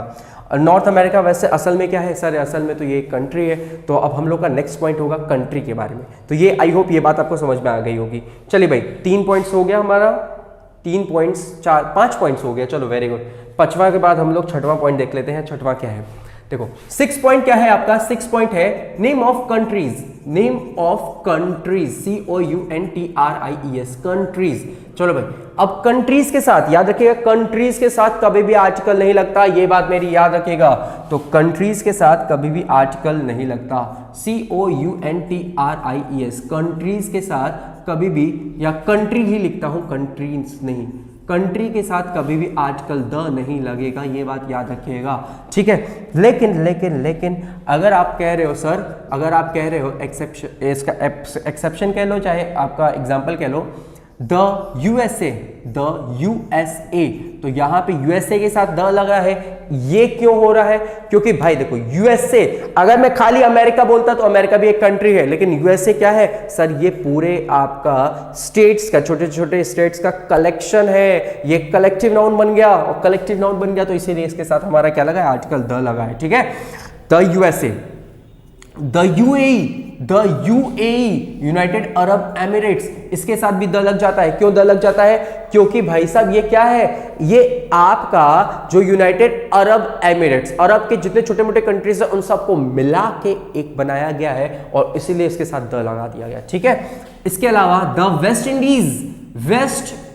और नॉर्थ अमेरिका वैसे असल में क्या है सर, असल में तो ये एक कंट्री है। तो अब हम लोग का नेक्स्ट पॉइंट होगा कंट्री के बारे में, तो ये आई होप ये बात आपको समझ में आ गई होगी। चलिए भाई 3 पॉइंट्स हो गया हमारा, 3 पॉइंट्स 5 पॉइंट्स हो गया, चलो वेरी गुड। 5वां के बाद हम लोग 6वां पॉइंट देख लेते हैं। 6वां क्या है, देखो 6 पॉइंट क्या है आपका, 6 पॉइंट है name of countries, name of countries, COUNTRIES, countries. चलो भाई, अब कंट्रीज के साथ याद रखिएगा, कंट्रीज के साथ कभी भी आर्टिकल नहीं लगता, ये बात मेरी याद रखिएगा। तो कंट्रीज के साथ कभी भी आर्टिकल नहीं लगता, COUNTRIES, कंट्रीज के साथ कभी भी, या कंट्री ही लिखता हूं, कंट्रीज नहीं, कंट्री के साथ कभी भी आर्टिकल द नहीं लगेगा, ये बात याद रखिएगा, ठीक है। लेकिन अगर आप कह रहे हो सर, अगर आप कह रहे हो एक्सेप्शन, इसका एक्सेप्शन कह लो, चाहे आपका एग्जांपल कह लो, द USA, तो यहां पे USA के साथ द लगा है, ये क्यों हो रहा है, क्योंकि भाई देखो USA, अगर मैं खाली अमेरिका बोलता तो अमेरिका भी एक कंट्री है, लेकिन USA क्या है सर, ये पूरे आपका स्टेट्स का, छोटे छोटे स्टेट्स का कलेक्शन है, ये कलेक्टिव नाउन बन गया, और कलेक्टिव नाउन बन गया तो इसीलिए इसके साथ हमारा क्या लगा है, आर्टिकल द लगा है, ठीक है। The USA, the UAE, United Arab Emirates, इसके साथ भी द लग जाता है। क्यों द लग जाता है, क्योंकि भाई साहब ये क्या है, ये आपका जो यूनाइटेड अरब एमिरेट्स, अरब के जितने छोटे मोटे कंट्रीज है उन सबको मिला के एक बनाया गया है, और इसीलिए इसके साथ द लगा दिया गया, ठीक है। इसके अलावा द वेस्ट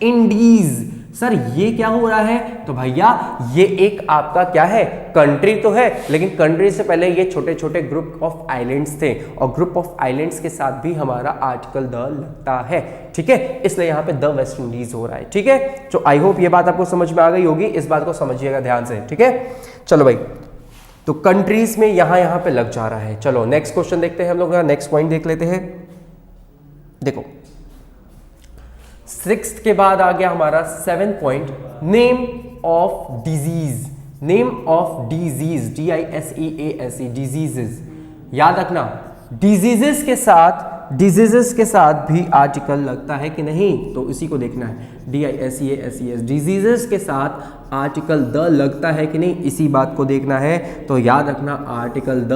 इंडीज, सर ये क्या हो रहा है, तो भैया ये एक आपका क्या है, कंट्री तो है, लेकिन कंट्री से पहले ये छोटे छोटे ग्रुप ऑफ आइलैंड्स थे, और ग्रुप ऑफ आइलैंड्स के साथ भी हमारा आर्टिकल द लगता है, ठीक है, इसलिए यहां पे द वेस्ट इंडीज हो रहा है, ठीक है। तो आई होप ये बात आपको समझ में आ गई होगी, इस बात को समझिएगा ध्यान से, ठीक है। चलो भाई, तो कंट्रीज में यहां पे लग जा रहा है। चलो नेक्स्ट क्वेश्चन देखते हैं हम लोग, नेक्स्ट पॉइंट देख लेते हैं। देखो 6th के बाद आ गया हमारा 7th point, name of disease, name of disease, DISEASE, diseases. याद रखना डिजीजेस के साथ भी आर्टिकल लगता है कि नहीं, तो इसी को देखना है, DISEASES, डिजीजेस के साथ आर्टिकल द लगता है कि नहीं, इसी बात को देखना है। तो याद रखना आर्टिकल द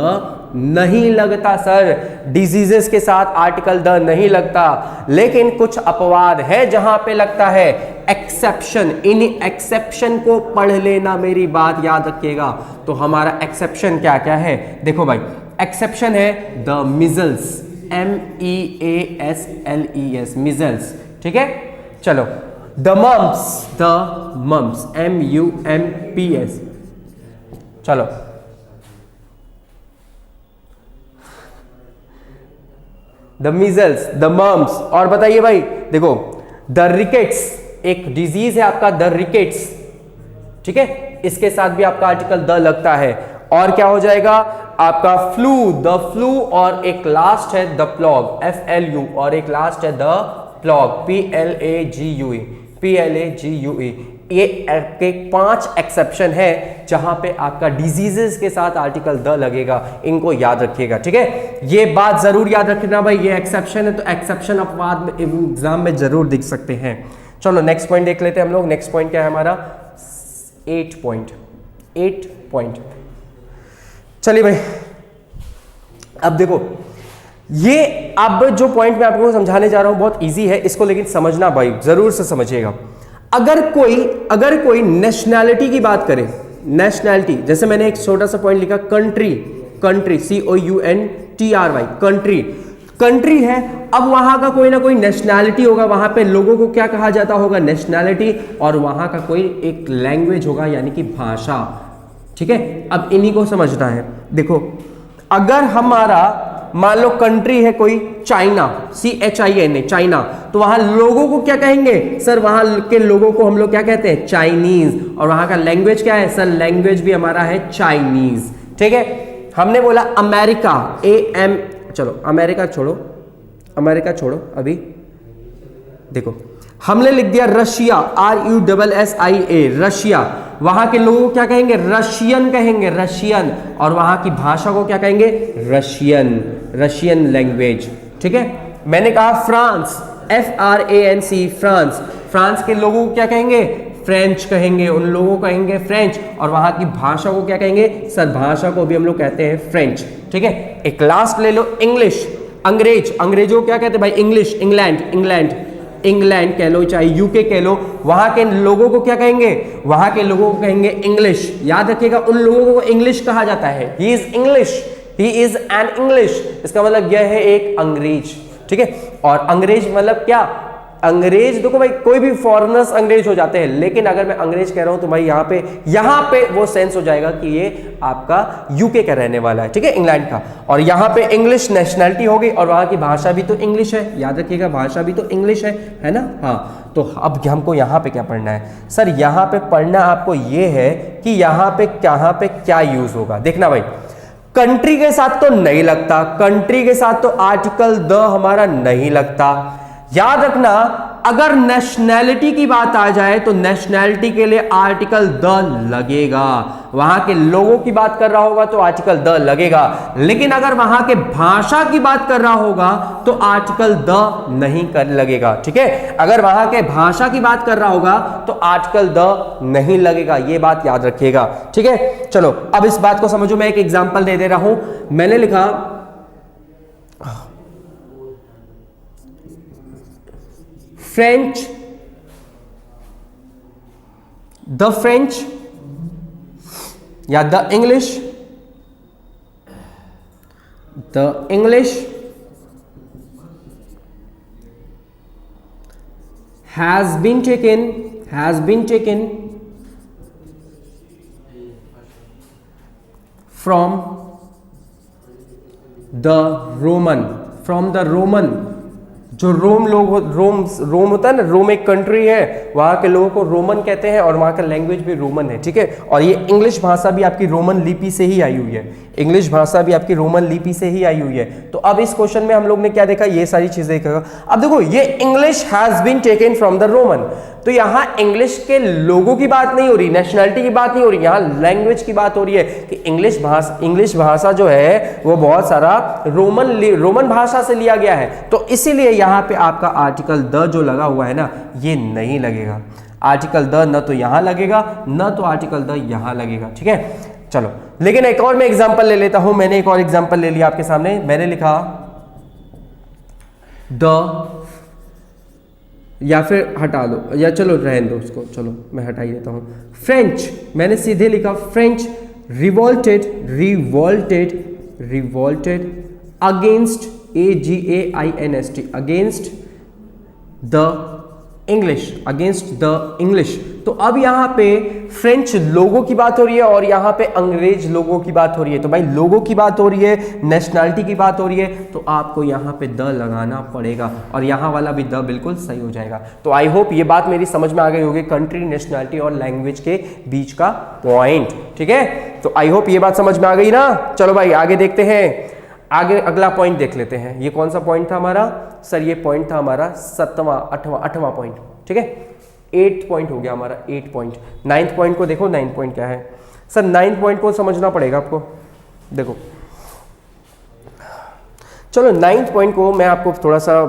नहीं लगता सर, डिजीजेस के साथ आर्टिकल द नहीं लगता, लेकिन कुछ अपवाद है जहां पे लगता है, एक्सेप्शन। इन एक्सेप्शन को पढ़ लेना, मेरी बात याद रखिएगा। तो हमारा एक्सेप्शन क्या क्या है, देखो भाई एक्सेप्शन है द मिजल्स, MEASLES, मिजल्स, ठीक है। चलो द मम्स, MUMPS, चलो द मिजल्स, द मम्स, और बताइए भाई, देखो द रिकेट्स, एक डिजीज है आपका द रिकेट्स, ठीक है, इसके साथ भी आपका आर्टिकल द लगता है। और क्या हो जाएगा आपका फ्लू, द फ्लू, और एक लास्ट है द प्लॉग, FLU, और एक लास्ट है द प्लॉग, PLAGUE। ये के 5 एक्सेप्शन है जहां पे आपका डिजीजेस के साथ आर्टिकल द लगेगा, इनको याद रखिएगा, ठीक है। ये बात जरूर याद रखना भाई, ये एक्सेप्शन है, तो एक्सेप्शन अपवाद में एग्जाम में जरूर दिख सकते हैं। चलो नेक्स्ट पॉइंट देख लेते हैं हम लोग। नेक्स्ट पॉइंट क्या है हमारा, 8 पॉइंट। चलिए भाई, अब देखो ये अब जो पॉइंट मैं आपको समझाने जा रहा हूं बहुत इजी है, इसको लेकिन समझना भाई जरूर से समझिएगा। अगर कोई नेशनैलिटी की बात करे, नेशनैलिटी, जैसे मैंने एक छोटा सा पॉइंट लिखा country, country COUNTRY, country, country है। अब वहां का कोई ना कोई नेशनैलिटी होगा, वहां पे लोगों को क्या कहा जाता होगा, नेशनैलिटी, और वहां का कोई एक लैंग्वेज होगा यानी कि भाषा। ठीक है, अब इन्हीं को समझना है। देखो अगर हमारा मान लो कंट्री है कोई चाइना, CHINA, चाइना, तो वहां लोगों को क्या कहेंगे सर, वहां के लोगों को हम लोग क्या कहते हैं, चाइनीज। और वहां का लैंग्वेज क्या है सर, लैंग्वेज भी हमारा है चाइनीज। ठीक है, हमने बोला अमेरिका, चलो अमेरिका छोड़ो, अमेरिका छोड़ो अभी, देखो हमने लिख दिया रशिया, RUSSIA, रशिया, वहां के लोगों को क्या कहेंगे, रशियन कहेंगे, रशियन। और वहां की भाषा को क्या कहेंगे, रशियन, रशियन लैंग्वेज। ठीक है, मैंने कहा फ्रांस, FRANC, फ्रांस, फ्रांस के लोगों को क्या कहेंगे, फ्रेंच कहेंगे, उन लोगों को कहेंगे फ्रेंच। और वहां की भाषा को क्या कहेंगे सर, भाषा को भी हम लोग कहते हैं फ्रेंच। ठीक है, एक लास्ट ले लो, इंग्लिश, अंग्रेज, अंग्रेजों को क्या कहते हैं भाई, इंग्लिश, इंग्लैंड, इंग्लैंड, इंग्लैंड कह लो चाहे UK कह लो, वहां के लोगों को क्या कहेंगे, वहां के लोगों को कहेंगे इंग्लिश। याद रखिएगा उन लोगों को इंग्लिश कहा जाता है, he is English, he is an English, इसका मतलब यह है एक अंग्रेज। ठीक है, और अंग्रेज मतलब क्या, अंग्रेज देखो भाई कोई भी फॉरेनर्स अंग्रेज हो जाते हैं, लेकिन अगर मैं अंग्रेज कह रहा हूं तो भाई यहां पे वो सेंस हो जाएगा कि ये आपका UK का रहने वाला है। ठीक है, इंग्लैंड का, और यहां पे इंग्लिश नेशनैलिटी हो गई, और वहां की भाषा भी तो इंग्लिश है, याद रखिएगा भाषा भी तो इंग्लिश है ना। हाँ, तो अब हमको यहां पे क्या पढ़ना है सर, यहां पे पढ़ना आपको ये है कि यहां पे क्या यूज होगा। देखना भाई, कंट्री के साथ तो नहीं लगता, कंट्री के साथ तो आर्टिकल द हमारा नहीं लगता। याद रखना अगर नेशनैलिटी की बात आ जाए तो नेशनैलिटी के लिए आर्टिकल द लगेगा, वहां के लोगों की बात कर रहा होगा तो आर्टिकल द लगेगा। लेकिन अगर वहां के भाषा की बात कर रहा होगा तो आर्टिकल द नहीं कर लगेगा। ठीक है, अगर वहां के भाषा की बात कर रहा होगा तो आर्टिकल द नहीं लगेगा, ये बात याद रखिएगा। ठीक है, चलो अब इस बात को समझो, मैं एक एग्जांपल दे रहा हूं। मैंने लिखा फ्रेंच, द फ्रेंच या the English, the English has been taken from the Roman, जो रोम होता है ना, रोम एक कंट्री है, वहां के लोगों को रोमन कहते हैं और वहां का लैंग्वेज भी रोमन है। ठीक है, और ये इंग्लिश भाषा भी आपकी रोमन लिपि से ही आई हुई है, इंग्लिश भाषा भी आपकी रोमन लिपि से ही आई हुई है। तो अब इस क्वेश्चन में हम लोग ने क्या देखा, ये सारी चीजें देखा। अब देखो ये English has been taken from the Roman, तो यहां इंग्लिश के लोगों की बात नहीं हो रही, नेशनैलिटी की बात नहीं हो रही, यहां लैंग्वेज की बात हो रही है कि इंग्लिश भाषा जो है वो बहुत सारा रोमन भाषा से लिया गया है। तो इसीलिए यहां पे आपका आर्टिकल द जो लगा हुआ है ना, ये नहीं लगेगा। आर्टिकल द न तो यहां लगेगा, न तो आर्टिकल द यहां लगेगा। ठीक है, चलो लेकिन एक और मैं एग्जांपल ले लेता हूं। मैंने एक और एग्जांपल ले लिया आपके सामने, मैंने लिखा द, या फिर हटा दो, या चलो रहने दो उसको, चलो मैं हटा ही देता हूं। फ्रेंच, मैंने सीधे लिखा French revolted against AGAINST, against the English. तो अब यहां पे फ्रेंच लोगों की बात हो रही है और यहां पे अंग्रेज लोगों की बात हो रही है। तो भाई लोगों की बात हो रही है, नेशनैलिटी की बात हो रही है, तो आपको यहां पे द लगाना पड़ेगा और यहां वाला भी द बिल्कुल सही हो जाएगा। तो आई होप ये बात मेरी समझ में आ गई होगी, कंट्री, नेशनैलिटी और लैंग्वेज के बीच का पॉइंट। ठीक है, तो आई होप ये बात समझ में आ गई ना। चलो भाई आगे देखते हैं, आगे अगला पॉइंट देख लेते हैं। ये कौन सा पॉइंट था हमारा सर, ये पॉइंट था हमारा 8वां पॉइंट। ठीक है, 8th पॉइंट हो गया हमारा, 8 पॉइंट। 9th पॉइंट को देखो, 9th पॉइंट क्या है सर, 9th पॉइंट को समझना पड़ेगा आपको। देखो चलो 9th पॉइंट को मैं आपको थोड़ा सा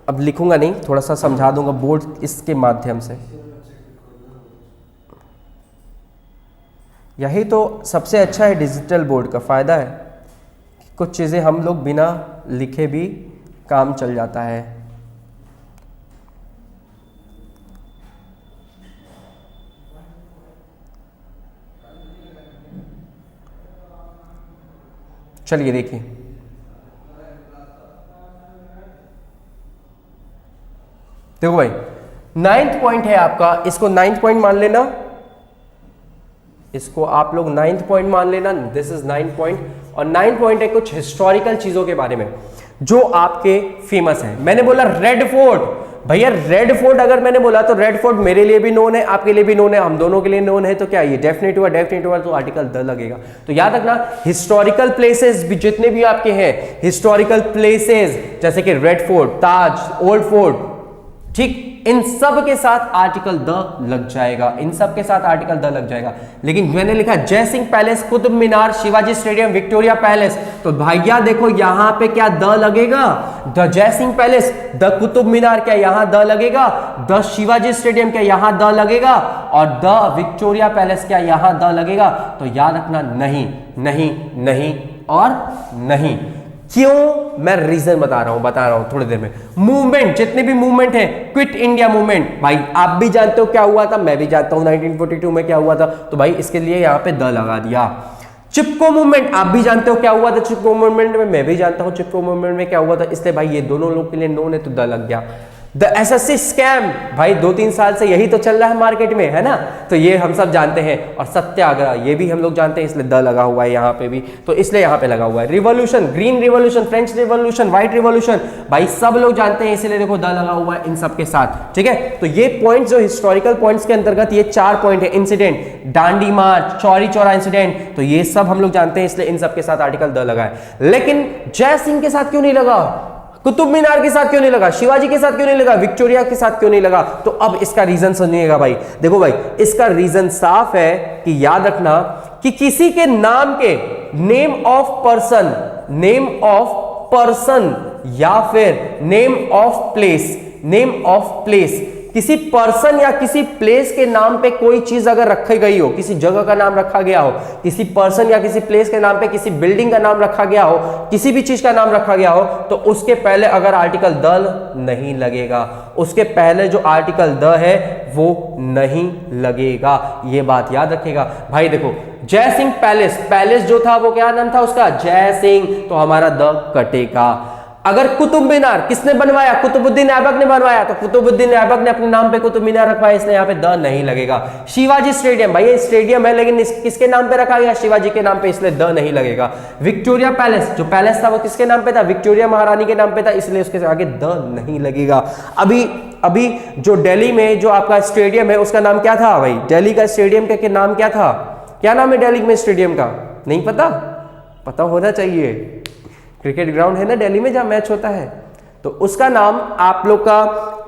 अब लिखूंगा नहीं, थोड़ा सा समझा दूंगा बोर्ड इसके माध्यम से। यही तो सबसे अच्छा है डिजिटल बोर्ड का फ़ायदा है, कुछ चीज़ें हम लोग बिना लिखे भी काम चल जाता है। चलिए देखिए, देखो भाई 9th पॉइंट है आपका, इसको 9th पॉइंट मान लेना, इसको आप लोग 9th पॉइंट मान लेना, दिस इज 9th पॉइंट। और 9th पॉइंट है कुछ हिस्टोरिकल चीजों के बारे में जो आपके फेमस है। मैंने बोला रेड फोर्ट, भैया रेड फोर्ट अगर मैंने बोला तो रेड फोर्ट मेरे लिए भी नोन है, आपके लिए भी नोन है, हम दोनों के लिए नोन है, तो क्या ये डेफिनेट हुआ तो आर्टिकल द लगेगा। तो याद रखना हिस्टोरिकल प्लेसेस भी जितने भी आपके हैं, हिस्टोरिकल प्लेसेस जैसे कि रेड फोर्ट, ताज, ओल्ड फोर्ट, ठीक, इन सब के साथ आर्टिकल द लग जाएगा, इन सब के साथ आर्टिकल द लग जाएगा। लेकिन मैंने लिखा जय Singh palace, Qutub Minar, Shivaji stadium, Victoria palace, तो भैया देखो यहां पे क्या द लगेगा, द जय सिंह पैलेस, द कुतुब मीनार क्या यहां द लगेगा, द शिवाजी स्टेडियम क्या यहां द लगेगा, और द विक्टोरिया पैलेस क्या यहां द लगेगा। तो याद रखना नहीं नहीं नहीं और नहीं। क्यों, मैं रीजन बता रहा हूं थोड़ी देर में। मूवमेंट, जितने भी मूवमेंट है, क्विट इंडिया मूवमेंट, भाई आप भी जानते हो क्या हुआ था, मैं भी जानता हूं 1942 में क्या हुआ था, तो भाई इसके लिए यहां पे द लगा दिया। चिपको मूवमेंट, आप भी जानते हो क्या हुआ था चिपको मूवमेंट में, मैं भी जानता हूं चिपको मूवमेंट में क्या हुआ था, इसलिए भाई ये दोनों लोग के लिए नोन है तो द लग गया। द एसएससी स्कैम, भाई 2-3 साल से यही तो चल रहा है मार्केट में, है ना, तो ये हम सब जानते हैं। और सत्याग्रह, ये भी हम लोग जानते हैं, इसलिए द लगा हुआ है यहाँ पे भी, तो इसलिए यहाँ पे लगा हुआ है। Revolution, green revolution, French revolution, white revolution, भाई सब लोग जानते हैं, इसलिए देखो द लगा हुआ है इन सब के साथ, ठीक है। तो ये पॉइंट जो हिस्टोरिकल पॉइंट्स के अंतर्गत ये 4 पॉइंट है, इंसिडेंट, दांडी मार्च, चौरी चौरा इंसिडेंट, तो ये सब हम लोग जानते हैं, इसलिए इन सब के साथ आर्टिकल द लगा है। लेकिन जय सिंह के साथ क्यों नहीं लगा, कुतुब मीनार के साथ क्यों नहीं लगा, शिवाजी के साथ क्यों नहीं लगा, विक्टोरिया के साथ क्यों नहीं लगा, तो अब इसका रीजन सुनिएगा भाई। देखो भाई इसका रीजन साफ है कि याद रखना कि किसी के नाम के नेम ऑफ पर्सन या फिर नेम ऑफ प्लेस, किसी पर्सन या किसी प्लेस के नाम पे कोई चीज अगर रखी गई हो, किसी जगह का नाम रखा गया हो, किसी पर्सन या किसी प्लेस के नाम पे किसी बिल्डिंग का नाम रखा गया हो, किसी भी चीज का नाम रखा गया हो, तो उसके पहले अगर आर्टिकल द नहीं लगेगा, उसके पहले जो आर्टिकल द है वो नहीं लगेगा, ये बात याद रखिएगा भाई। देखो जय सिंह पैलेस जो था वो क्या नाम था उसका, जय सिंह, तो हमारा द कटेगा। अगर कुतुब मीनार किसने बनवाया, कुतुबुद्दीन ऐबक ने बनवाया, तो कुतुबुद्दीन ऐबक ने अपने नाम पे कुतुब मीनार रखवाया, इसलिए यहाँ पे द नहीं लगेगा। शिवाजी स्टेडियम, भाई ये स्टेडियम है लेकिन किसके नाम पे रखा गया, शिवाजी के नाम पे, इसलिए द नहीं लगेगा। विक्टोरिया पैलेस, जो पैलेस था वो किसके नाम पे था, विक्टोरिया महारानी के नाम पे था, इसलिए उसके आगे द नहीं लगेगा। अभी जो दिल्ली में जो आपका स्टेडियम है उसका नाम क्या था भाई, दिल्ली का स्टेडियम का नाम क्या था, क्या नाम है दिल्ली में स्टेडियम का, नहीं पता होना चाहिए। क्रिकेट ग्राउंड है ना दिल्ली में जहां मैच होता है, तो उसका नाम आप लोग का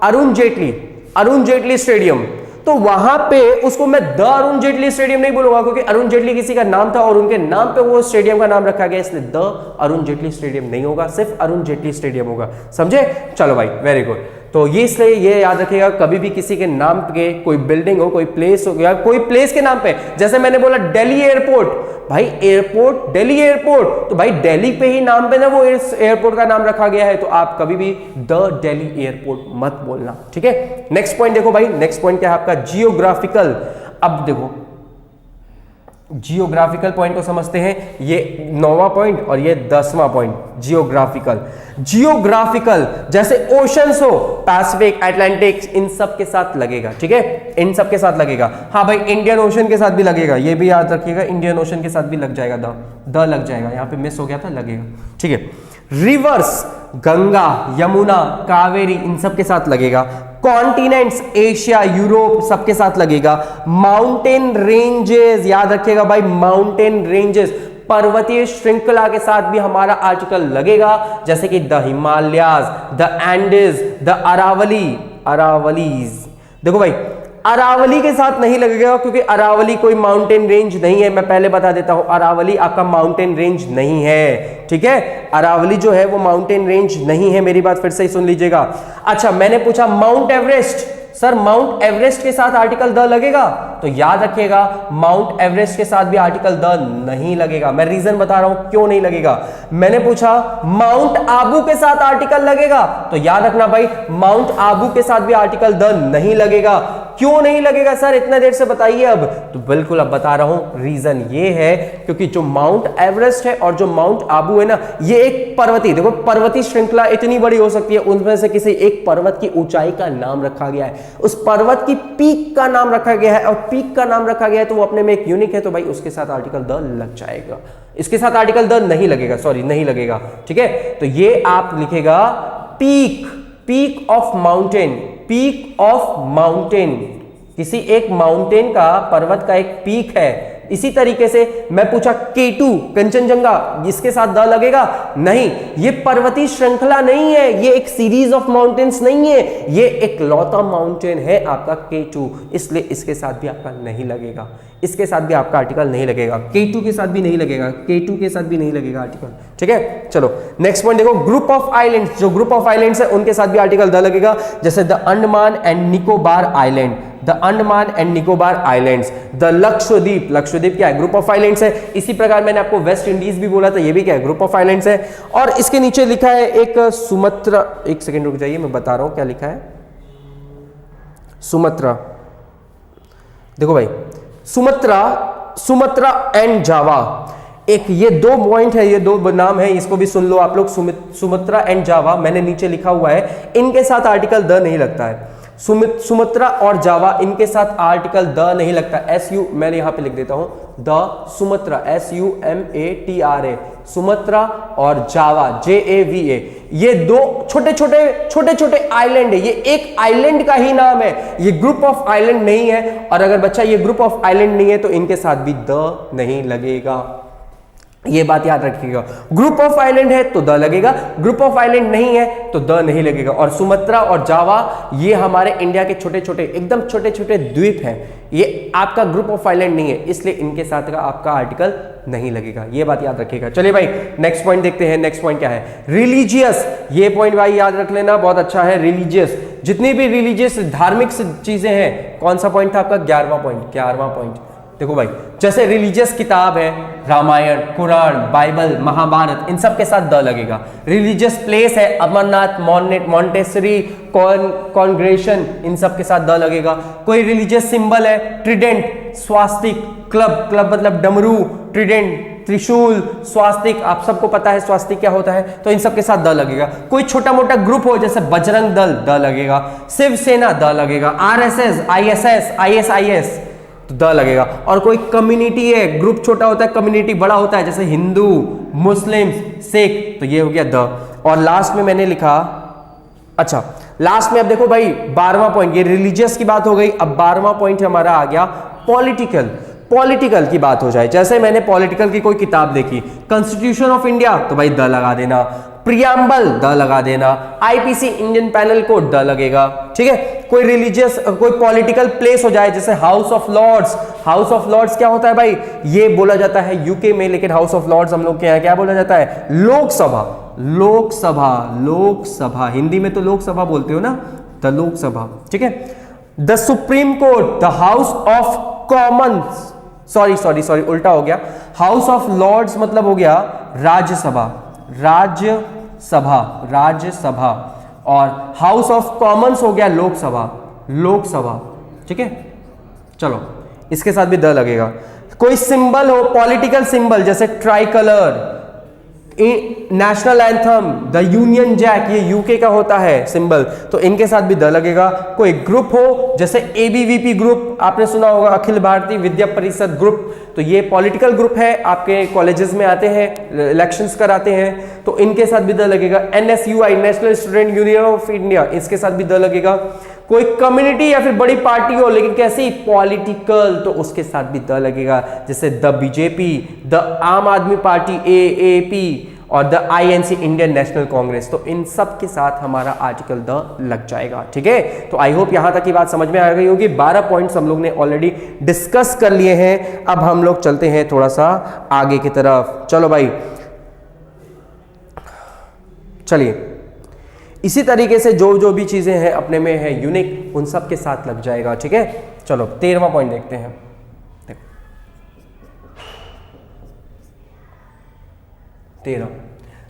अरुण जेटली स्टेडियम, तो वहां पे उसको मैं द अरुण जेटली स्टेडियम नहीं बोलूंगा, क्योंकि अरुण जेटली किसी का नाम था और उनके नाम पे वो स्टेडियम का नाम रखा गया, इसलिए द अरुण जेटली स्टेडियम नहीं होगा, सिर्फ अरुण जेटली स्टेडियम होगा, समझे। चलो भाई वेरी गुड। तो ये इसलिए ये याद रखिएगा, कभी भी किसी के नाम पे कोई बिल्डिंग हो, कोई प्लेस हो गया, कोई प्लेस के नाम पे, जैसे मैंने बोला दिल्ली एयरपोर्ट, भाई एयरपोर्ट, दिल्ली एयरपोर्ट, तो भाई दिल्ली पे ही नाम पे ना वो एयरपोर्ट का नाम रखा गया है, तो आप कभी भी द दिल्ली एयरपोर्ट मत बोलना, ठीक है। नेक्स्ट पॉइंट देखो भाई, नेक्स्ट पॉइंट क्या है आपका, जियोग्राफिकल। अब देखो जियोग्राफिकल पॉइंट को समझते हैं, ये 9वां पॉइंट और ये 10वां पॉइंट। जियोग्राफिकल जैसे ओशंस हो, पैसिफिक, अटलांटिक, इन सब के साथ लगेगा, ठीक है, इन सब के साथ लगेगा। हाँ भाई इंडियन ओशन के साथ भी लगेगा, ये भी याद रखिएगा, इंडियन ओशन के साथ भी लग जाएगा, द लग जाएगा, यहां पे मिस हो गया था, लगेगा, ठीक है। रिवर्स, गंगा, यमुना, कावेरी, इन सब के साथ लगेगा। कॉन्टिनेंट्स, एशिया, यूरोप, सबके साथ लगेगा। माउंटेन रेंजेस, याद रखिएगा भाई, माउंटेन रेंजेस, पर्वतीय श्रृंखला के साथ भी हमारा आर्टिकल लगेगा, जैसे कि the Himalayas, the Andes, the Aravallis. देखो भाई अरावली के साथ नहीं लगेगा, क्योंकि अरावली कोई माउंटेन रेंज नहीं है, मैं पहले बता देता हूं, अरावली आपका माउंटेन रेंज नहीं है, ठीक है, अरावली जो है वो माउंटेन रेंज नहीं है, मेरी बात फिर से ही सुन लीजिएगा। अच्छा मैंने पूछा mount Everest, sir mount Everest के साथ आर्टिकल द लगेगा, तो याद रखिएगा माउंट एवरेस्ट के साथ भी आर्टिकल द नहीं लगेगा। मैं रीजन बता रहा हूं क्यों नहीं लगेगा। मैंने पूछा माउंट आबू के साथ आर्टिकल लगेगा, तो याद रखना भाई माउंट आबू के साथ भी आर्टिकल द नहीं लगेगा। क्यों नहीं लगेगा सर, इतना देर से बताइए अब, तो बिल्कुल अब बता रहा हूं। रीजन ये है क्योंकि जो माउंट एवरेस्ट है और जो माउंट आबू है ना, ये एक पर्वतीय, देखो पर्वतीय श्रृंखला इतनी बड़ी हो सकती है, उनमें से किसी एक पर्वत की ऊंचाई का नाम रखा गया है, उस पर्वत की पीक का नाम रखा गया है, और पीक का नाम रखा गया है तो वो अपने में एक यूनिक है, तो भाई उसके साथ आर्टिकल द लग जाएगा। इसके साथ आर्टिकल द नहीं लगेगा, सॉरी नहीं लगेगा, ठीक है। तो ये आप लिखेगा peak, peak of mountain, peak of mountain, किसी एक माउंटेन का, पर्वत का एक पीक है। इसी तरीके से मैं पूछा K2 कंचनजंगा, इसके साथ द लगेगा? नहीं, ये पर्वतीय श्रृंखला नहीं है, ये एक सीरीज ऑफ माउंटेन्स नहीं है, ये एक लौता माउंटेन है आपका K2, इसलिए इसके साथ भी आपका नहीं लगेगा, इसके साथ भी आपका आर्टिकल नहीं लगेगा, K2 के साथ भी नहीं लगेगा, K2 के साथ भी नहीं लगेगा आर्टिकल, ठीक है। चलो नेक्स्ट पॉइंट देखो, ग्रुप ऑफ आइलैंड्स, जो ग्रुप ऑफ आइलैंड्स है उनके साथ भी आर्टिकल द लगेगा, जैसे the Andaman and Nicobar island, the Andaman and Nicobar islands, the Lakshadweep, Lakshadweep क्या है? ग्रुप ऑफ आइलैंड्स है। इसी प्रकार मैंने आपको वेस्ट इंडीज भी बोला था, ये भी क्या है? ग्रुप ऑफ आइलैंड्स है। और इसके नीचे लिखा है एक सुमत्रा, एक सेकंड रुक जाइए मैं बता रहा हूं क्या लिखा है, सुमत्रा, देखो भाई सुमत्रा, सुमत्रा एंड जावा, एक ये दो पॉइंट है, ये दो नाम है, इसको भी सुन लो आप लोग, सुमत्रा एंड जावा मैंने नीचे लिखा हुआ है, इनके साथ आर्टिकल द नहीं लगता है। सुमत्रा और जावा इनके साथ आर्टिकल द नहीं लगता, SU मैंने यहां पे लिख देता हूं, द सुमत्रा, SUMATRA, सुमत्रा और जावा, JAVA, ये दो छोटे छोटे आइलैंड है, ये एक आइलैंड का ही नाम है, ये ग्रुप ऑफ आइलैंड नहीं है। और अगर बच्चा ये ग्रुप ऑफ आइलैंड नहीं है तो इनके साथ भी द नहीं लगेगा, ये बात याद रखिएगा। ग्रुप ऑफ आइलैंड है तो द लगेगा, ग्रुप ऑफ आइलैंड नहीं है तो द नहीं लगेगा। और सुमत्रा और जावा ये हमारे इंडिया के छोटे छोटे, एकदम छोटे छोटे द्वीप हैं, ये आपका ग्रुप ऑफ आइलैंड नहीं है, इसलिए इनके साथ का आपका आर्टिकल नहीं लगेगा, ये बात याद रखिएगा। चलिए भाई नेक्स्ट पॉइंट देखते हैं। नेक्स्ट पॉइंट क्या है? रिलीजियस, ये पॉइंट भाई याद रख लेना, बहुत अच्छा है। रिलीजियस, जितनी भी रिलीजियस धार्मिक चीजें हैं, कौन सा पॉइंट था आपका? 11वां पॉइंट, 11वां पॉइंट। देखो भाई जैसे रिलीजियस किताब है, रामायण, कुरान, बाइबल, महाभारत, इन सब के साथ द लगेगा। रिलीजियस प्लेस है, अमरनाथ, मॉन्टेसरी, कॉन्ग्रेशन, इन सब के साथ द लगेगा। कोई रिलीजियस सिंबल है, ट्रिडेंट, स्वास्तिक, क्लब, क्लब मतलब डमरू, ट्रिडेंट, त्रिशूल, स्वास्तिक, आप सबको पता है स्वास्तिक क्या होता है, तो इन सब के साथ द लगेगा। कोई छोटा मोटा ग्रुप हो जैसे बजरंग दल, द लगेगा। शिवसेना, द लगेगा। RSS, ISS, ISIS, द लगेगा। और कोई कम्युनिटी है, ग्रुप छोटा होता है, कम्युनिटी बड़ा होता है, जैसे हिंदू, मुस्लिम, सिख, तो ये हो गया द। और लास्ट में मैंने लिखा, अच्छा लास्ट में अब देखो भाई 12वां पॉइंट, ये रिलीजियस की बात हो गई। अब 12वां पॉइंट हमारा आ गया पॉलिटिकल, पॉलिटिकल की बात हो जाए। जैसे मैंने पॉलिटिकल की कोई किताब देखी, कॉन्स्टिट्यूशन ऑफ इंडिया, तो भाई द लगा देना। प्रियम्बल, द लगा देना। IPC Indian panel code, the लगेगा, ठीक है। कोई रिलीजियस, कोई पॉलिटिकल प्लेस हो जाए जैसे House of Lords, House of Lords क्या होता है भाई? ये बोला जाता है यूके में, लेकिन हाउस ऑफ लॉर्ड्स हम लोग के यहाँ क्या बोला जाता है? लोकसभा, लोकसभा, लोकसभा, हिंदी में तो लोकसभा बोलते हो ना, द लोकसभा, ठीक है। The supreme court, the house of Commons, sorry उल्टा हो गया, हाउस ऑफ लॉर्ड्स मतलब हो गया राज्यसभा, राज्यसभा, राज्यसभा, और हाउस ऑफ कॉमन्स हो गया लोकसभा, लोकसभा, ठीक है। चलो इसके साथ भी द लगेगा। कोई सिंबल हो, पॉलिटिकल सिंबल, जैसे tricolour, national anthem, the Union Jack, ये यूके का होता है सिंबल, तो इनके साथ भी द लगेगा। कोई ग्रुप हो जैसे ABVP ग्रुप, आपने सुना होगा, अखिल भारतीय विद्या परिषद ग्रुप, तो ये पॉलिटिकल ग्रुप है, आपके कॉलेजेस में आते हैं, इलेक्शंस कराते हैं, तो इनके साथ भी द लगेगा। NSUI, national student union of India, इसके साथ भी द लगेगा। कोई कम्युनिटी या फिर बड़ी पार्टी हो, लेकिन कैसी? पॉलिटिकल, तो उसके साथ भी द लगेगा, जैसे द BJP, द आम आदमी पार्टी AAP, और the INC Indian national Congress, तो इन सब के साथ हमारा आर्टिकल द लग जाएगा, ठीक है। तो आई होप यहां तक की बात समझ में आ गई होगी। 12 पॉइंट्स हम लोग ने ऑलरेडी डिस्कस कर लिए हैं। अब हम लोग चलते हैं थोड़ा सा आगे की तरफ। चलो भाई, चलिए इसी तरीके से जो जो भी चीजें हैं अपने में है यूनिक, उन सब के साथ लग जाएगा। ठीक है, चलो 13वां पॉइंट देखते हैं। 13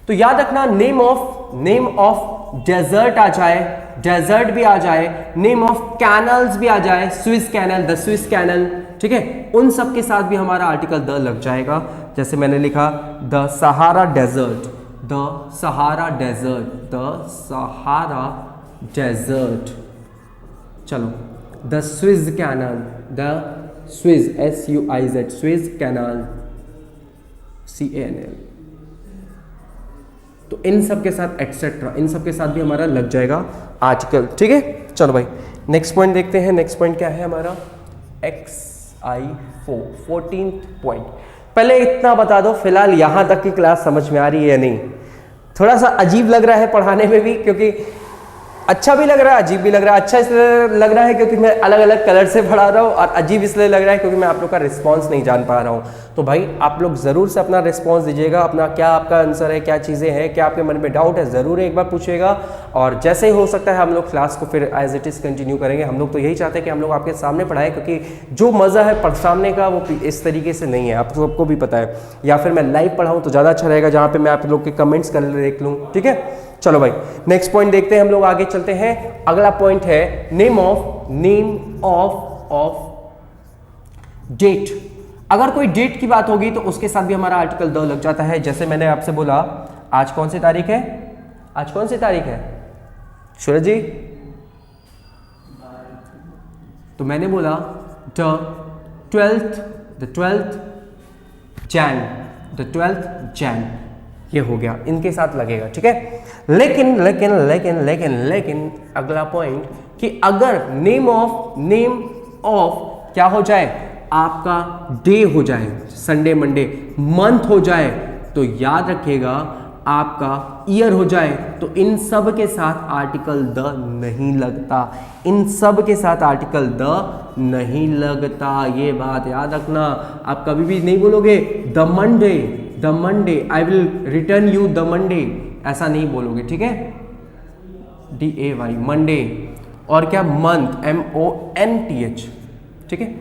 तो याद रखना, नेम ऑफ डेजर्ट आ जाए, डेजर्ट भी आ जाए, नेम ऑफ कैनल्स भी आ जाए, Swiss canal, the Swiss canal, ठीक है, उन सब के साथ भी हमारा आर्टिकल द लग जाएगा। जैसे मैंने लिखा the Sahara desert, the Sahara desert, the Sahara desert. चलो the Swiss canal, the Suez, SUIZ, Suez canal, CANL। तो इन सब के साथ एक्सेट्रा, इन सब के साथ भी हमारा लग जाएगा आर्टिकल। ठीक है, चलो भाई नेक्स्ट पॉइंट देखते हैं। नेक्स्ट पॉइंट क्या है हमारा? XI4, 14th point. पहले इतना बता दो फिलहाल यहां तक की क्लास समझ में आ रही है या नहीं? थोड़ा सा अजीब लग रहा है पढ़ाने में भी, क्योंकि अच्छा भी लग रहा है, अजीब भी लग रहा है। अच्छा इसलिए लग रहा है क्योंकि मैं अलग अलग कलर से पढ़ा रहा हूँ, और अजीब इसलिए लग रहा है क्योंकि मैं आप लोग का रिस्पांस नहीं जान पा रहा हूँ। तो भाई आप लोग ज़रूर से अपना रिस्पांस दीजिएगा, अपना क्या आपका आंसर है, क्या चीज़ें हैं, क्या आपके मन में डाउट है, ज़रूर एक बार पूछिएगा। और जैसे ही हो सकता है हम लोग क्लास को फिर एज इट इज़ कंटिन्यू करेंगे। हम लोग तो यही चाहते हैं कि हम लोग आपके सामने पढ़ाएं, क्योंकि जो मज़ा है सामने का वो इस तरीके से नहीं है, आप सबको भी पता है। या फिर मैं लाइव पढ़ाऊँ तो ज़्यादा अच्छा रहेगा, जहाँ पर मैं आप लोग के कमेंट्स कर देख लूँ। ठीक है, चलो भाई नेक्स्ट पॉइंट देखते हैं, हम लोग आगे चलते हैं। अगला पॉइंट है नेम ऑफ डेट। अगर कोई डेट की बात होगी तो उसके साथ भी हमारा आर्टिकल द लग जाता है। जैसे मैंने आपसे बोला आज कौन सी तारीख है, आज कौन सी तारीख है सूरज जी? तो मैंने बोला द 12th जैन, ये हो गया, इनके साथ लगेगा। ठीक है, लेकिन अगला पॉइंट कि अगर नेम ऑफ क्या हो जाए, आपका डे हो जाए, संडे मंडे, मंथ हो जाए, तो याद रखिएगा आपका ईयर हो जाए, तो इन सब के साथ आर्टिकल द नहीं लगता, इन सब के साथ आर्टिकल द नहीं लगता। ये बात याद रखना। आप कभी भी नहीं बोलोगे the Monday, I will return you the Monday, ऐसा नहीं बोलोगे। ठीक है, DAY मंडे। और क्या मंथ, MONTH। ठीक है,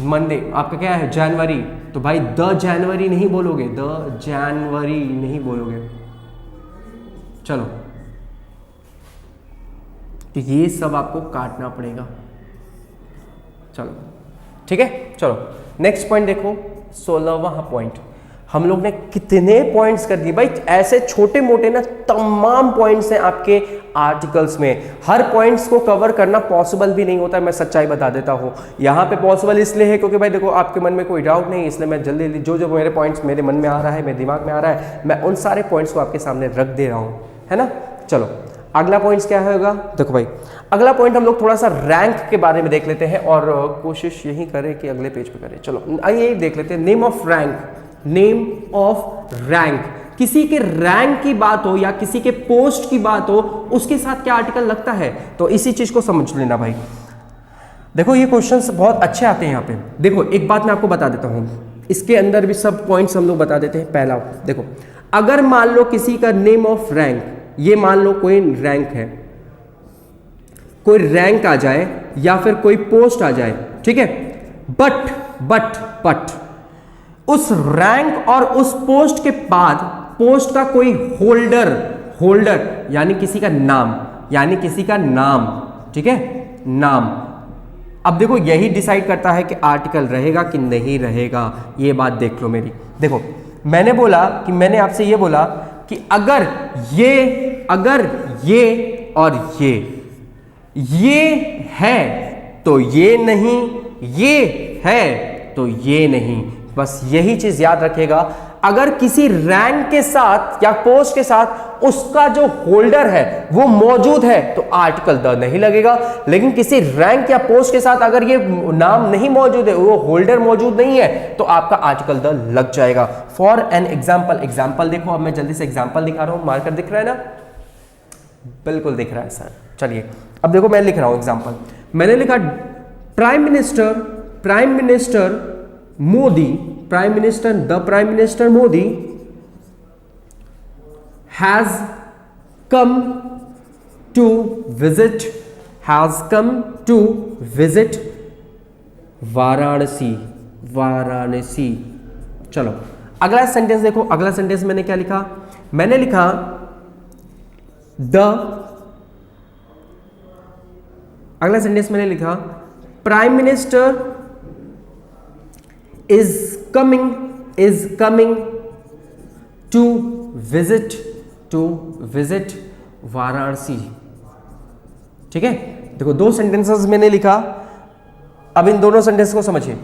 मंडे। आपका क्या है जनवरी, तो भाई द जनवरी नहीं बोलोगे, द जनवरी नहीं बोलोगे। चलो, तो ये सब आपको काटना पड़ेगा। चलो ठीक है, चलो नेक्स्ट पॉइंट देखो, 16वां पॉइंट। हम लोग ने कितने पॉइंट्स कर दिए भाई, ऐसे छोटे मोटे ना तमाम पॉइंट्स हैं आपके आर्टिकल्स में। हर पॉइंट्स को कवर करना पॉसिबल भी नहीं होता, मैं सच्चाई बता देता हूँ। यहाँ पे पॉसिबल इसलिए है क्योंकि भाई देखो आपके मन में कोई डाउट नहीं, इसलिए मैं जल्दी जो जो मेरे पॉइंट्स मेरे मन में आ रहा है, मेरे दिमाग में आ रहा है, मैं उन सारे पॉइंट्स को आपके सामने रख दे रहा हूँ, है ना। चलो अगला पॉइंट क्या होगा, देखो भाई अगला पॉइंट हम लोग थोड़ा सा रैंक के बारे में देख लेते हैं, और कोशिश यही करें कि अगले पेज पे करें। चलो आइए देख लेते हैं name of rank. Name of rank, किसी के रैंक की बात हो या किसी के पोस्ट की बात हो, उसके साथ क्या आर्टिकल लगता है, तो इसी चीज को समझ लेना भाई। देखो ये क्वेश्चंस बहुत अच्छे आते हैं यहाँ पे। देखो एक बात मैं आपको बता देता हूँ, इसके अंदर भी सब पॉइंट्स हम लोग बता देते हैं। पहला देखो, अगर मान लो किसी का नेम ऑफ रैंक, ये मान लो कोई रैंक है, कोई रैंक आ जाए या फिर कोई पोस्ट आ जाए, ठीक है, बट उस रैंक और उस पोस्ट के बाद पोस्ट का कोई होल्डर यानी किसी का नाम, ठीक है, नाम। अब देखो यही डिसाइड करता है कि आर्टिकल रहेगा कि नहीं रहेगा। ये बात देख लो मेरी। देखो मैंने आपसे ये बोला कि अगर ये और ये है तो ये नहीं, ये है तो ये नहीं। बस यही चीज याद रखिएगा। अगर किसी रैंक के साथ या पोस्ट के साथ उसका जो होल्डर है वो मौजूद है तो आर्टिकल द नहीं लगेगा, लेकिन किसी रैंक या पोस्ट के साथ अगर ये नाम नहीं मौजूद है, वो होल्डर मौजूद नहीं है, तो आपका आर्टिकल द लग जाएगा। फॉर एन एग्जाम्पल देखो, अब मैं जल्दी से एग्जाम्पल दिखा रहा हूं। मार्कर दिख रहा है ना, बिल्कुल दिख रहा है सर। चलिए अब देखो मैं लिख रहा हूं एग्जाम्पल। मैंने लिखा prime minister Modi has come to visit, has come to visit Varanasi, Varanasi. चलो अगला सेंटेंस देखो, अगला सेंटेंस मैंने क्या लिखा, मैंने लिखा अगला सेंटेंस मैंने लिखा prime minister is coming to visit Varanasi. ठीक है, देखो दो सेंटेंसेस मैंने लिखा, अब इन दोनों सेंटेंस को समझिए।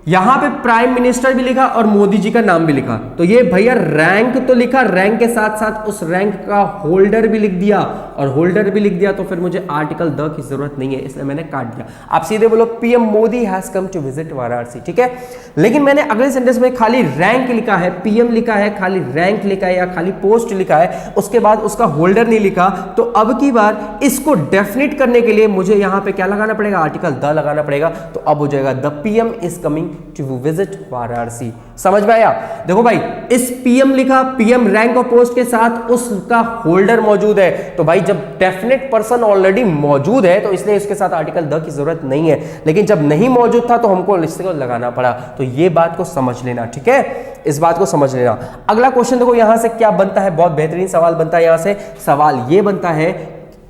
यहां पे प्राइम मिनिस्टर भी लिखा और मोदी जी का नाम भी लिखा, तो ये भैया रैंक तो लिखा, रैंक के साथ साथ उस रैंक का होल्डर भी लिख दिया, और होल्डर भी लिख दिया तो फिर मुझे आर्टिकल द की जरूरत नहीं है, इसलिए मैंने काट दिया। आप सीधे बोलो PM Modi has come to visit Varanasi. ठीक है, लेकिन मैंने अगले सेंटेंस में खाली रैंक लिखा है, पीएम लिखा है, खाली रैंक लिखा है या खाली पोस्ट लिखा है, उसके बाद उसका होल्डर नहीं लिखा, तो अब की बार इसको डेफिनेट करने के लिए मुझे यहां पे क्या लगाना पड़ेगा, आर्टिकल द लगाना पड़ेगा, तो अब हो जाएगा the PM is coming to visit Varanasi. समझ में आया? देखो भाई, इस पीएम लिखा, पीएम रैंक और पोस्ट के साथ उसका होल्डर मौजूद है, तो भाई जब डेफिनेट पर्सन ऑलरेडी मौजूद है तो इसलिए इसके साथ आर्टिकल द की जरूरत नहीं है, लेकिन जब नहीं मौजूद था तो हमको इसको लगाना पड़ा, तो ये बात को समझ लेना। ठीक है, इस बात को समझ लेना। अगला क्वेश्चन देखो यहां से क्या बनता है, बहुत बेहतरीन सवाल बनता है। यहां से सवाल ये बनता है,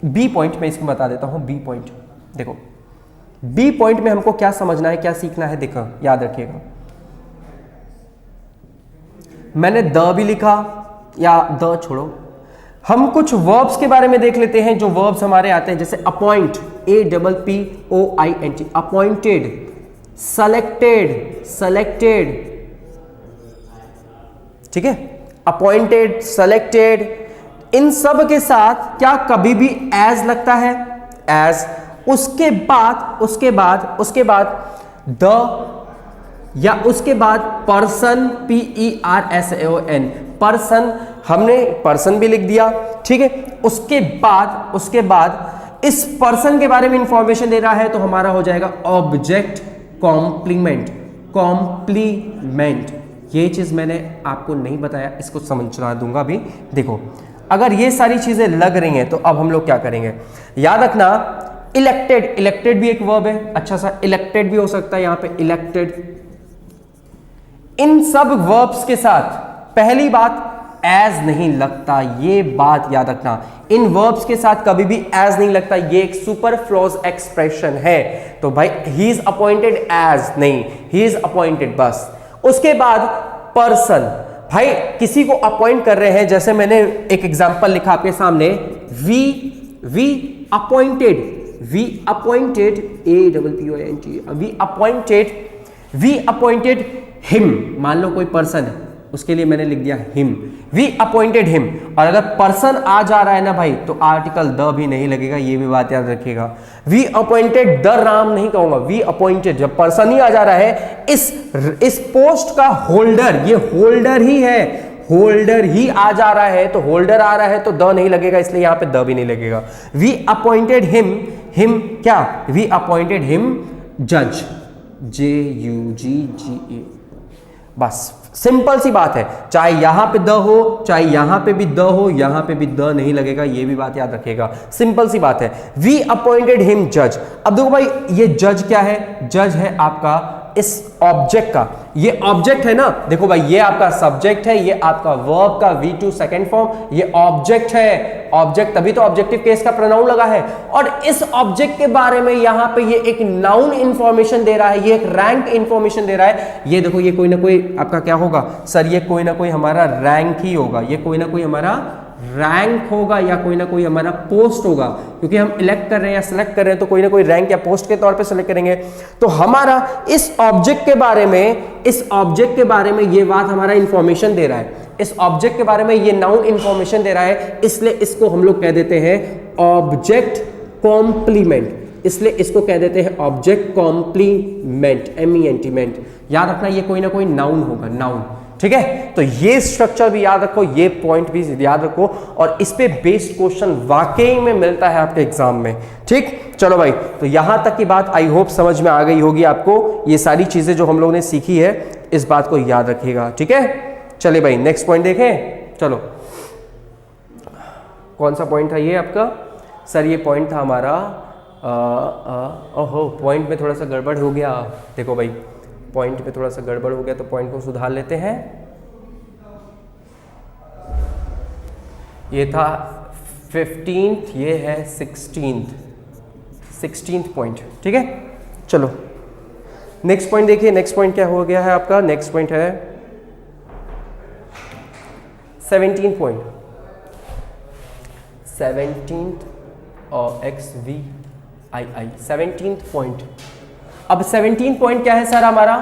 बी पॉइंट में इसको बता देता हूं, बी पॉइंट देखो, बी पॉइंट में हमको क्या समझना है, क्या सीखना है, देखो याद रखिएगा। मैंने द भी लिखा, या द छोड़ो, हम कुछ वर्ब्स के बारे में देख लेते हैं जो वर्ब्स हमारे आते हैं, जैसे अपॉइंट, APPOINT, अपॉइंटेड, सेलेक्टेड। ठीक है, अपॉइंटेड, सेलेक्टेड, इन सब के साथ क्या कभी भी एज लगता है, एज। उसके बाद द, या उसके बाद पर्सन, PERSON, पर्सन, हमने पर्सन भी लिख दिया। ठीक है, उसके बाद इस पर्सन के बारे में इंफॉर्मेशन दे रहा है, तो हमारा हो जाएगा ऑब्जेक्ट कॉम्प्लीमेंट। ये चीज मैंने आपको नहीं बताया, इसको समझना दूंगा अभी। देखो अगर ये सारी चीजें लग रही हैं तो अब हम लोग क्या करेंगे, याद रखना इलेक्टेड भी एक वर्ब है, अच्छा सा इलेक्टेड भी हो सकता है यहां पे, इलेक्टेड। इन सब वर्ब्स के साथ पहली बात एज नहीं लगता, ये बात याद रखना। इन वर्ब्स के साथ कभी भी एज नहीं लगता, ये एक सुपरफ्लोज एक्सप्रेशन है। तो भाई ही इज अपॉइंटेड एज नहीं, ही इज अपॉइंटेड बस। उसके बाद पर्सन, भाई किसी को अपॉइंट कर रहे हैं, जैसे मैंने एक एग्जांपल लिखा आपके सामने, we appointed, we appointed him. मान लो कोई पर्सन है, उसके लिए मैंने लिख दिया हिम, वी अपॉइंटेड हिम। और अगर पर्सन आ जा रहा है ना भाई, तो आर्टिकल द भी नहीं लगेगा, ये भी बात याद रखिएगा। वी अपॉइंटेड द राम नहीं कहूंगा, वी अपॉइंटेड, जब पर्सन ही आ जा रहा है, इस पोस्ट का होल्डर, ये होल्डर ही है, होल्डर ही आ जा रहा है, तो होल्डर आ रहा है तो द नहीं लगेगा, इसलिए यहां पे द भी नहीं लगेगा। वी अपॉइंटेड हिम क्या, वी अपॉइंटेड हिम जज, JUGGE। बस सिंपल सी बात है, चाहे यहां पे द हो, चाहे यहां पे भी द हो, यहां पे भी द नहीं लगेगा, ये भी बात याद रखिएगा, सिंपल सी बात है। वी अपॉइंटेड हिम जज। अब देखो भाई, ये जज क्या है, जज है आपका इस ऑब्जेक्ट का, ये ऑब्जेक्ट है ना, देखो भाई ये आपका सब्जेक्ट है, ये आपका वर्ब का V2 सेकंड फॉर्म, ये ऑब्जेक्ट है, ऑब्जेक्ट, तभी तो ऑब्जेक्टिव केस का प्रोनाउन लगा है। और इस ऑब्जेक्ट के बारे में यहां पे ये एक नाउन इंफॉर्मेशन दे रहा है, ये एक रैंक इंफॉर्मेशन दे रहा है। ये देखो, ये कोई ना कोई आपका क्या होगा सर, ये कोई ना कोई हमारा रैंक ही होगा, ये कोई ना कोई हमारा रैंक होगा, या कोई ना कोई हमारा पोस्ट होगा, क्योंकि हम इलेक्ट कर रहे हैं या सिलेक्ट कर रहे हैं, तो कोई ना कोई रैंक या पोस्ट के तौर पे सिलेक्ट करेंगे। तो हमारा इस ऑब्जेक्ट के बारे में ये बात हमारा इंफॉर्मेशन दे रहा है, इस ऑब्जेक्ट के बारे में ये नाउन इंफॉर्मेशन दे रहा है, इसलिए इसको हम लोग कह देते हैं ऑब्जेक्ट कॉम्प्लीमेंट, इसलिए इसको कह देते हैं ऑब्जेक्ट कॉम्प्लीमेंट, MENT। याद रखना, ये कोई ना कोई नाउन होगा, नाउन। ठीक है, तो ये स्ट्रक्चर भी याद रखो, ये पॉइंट भी याद रखो, और इस पे बेस्ड क्वेश्चन वाकई में मिलता है आपके एग्जाम में। ठीक, चलो भाई, तो यहां तक की बात आई होप समझ में आ गई होगी आपको। ये सारी चीजें जो हम लोगों ने सीखी है, इस बात को याद रखिएगा। ठीक है, चले भाई नेक्स्ट पॉइंट देखें। चलो, कौन सा पॉइंट था ये आपका, सर ये पॉइंट था हमारा, ओहो पॉइंट में थोड़ा सा गड़बड़ हो गया। देखो भाई पॉइंट में थोड़ा सा गड़बड़ हो गया, तो पॉइंट को सुधार लेते हैं। ये था 15th, ये है 16th पॉइंट, ठीक है। चलो नेक्स्ट पॉइंट देखिए, नेक्स्ट पॉइंट क्या हो गया है आपका, नेक्स्ट पॉइंट है 17th पॉइंट, 17th और XVI 17th पॉइंट। अब 17th पॉइंट क्या है सर हमारा,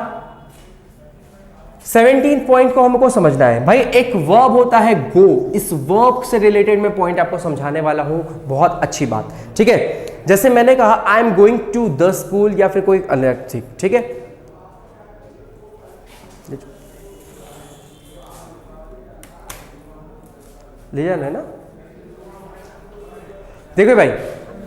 17th पॉइंट को हमको समझना है भाई। एक वर्ब होता है गो, इस वर्ब से रिलेटेड मैं पॉइंट आपको समझाने वाला हूं, बहुत अच्छी बात, ठीक है। जैसे मैंने कहा I am going to the school, या फिर कोई अलग चीज, ठीक है। ले जाना है ना। देखो भाई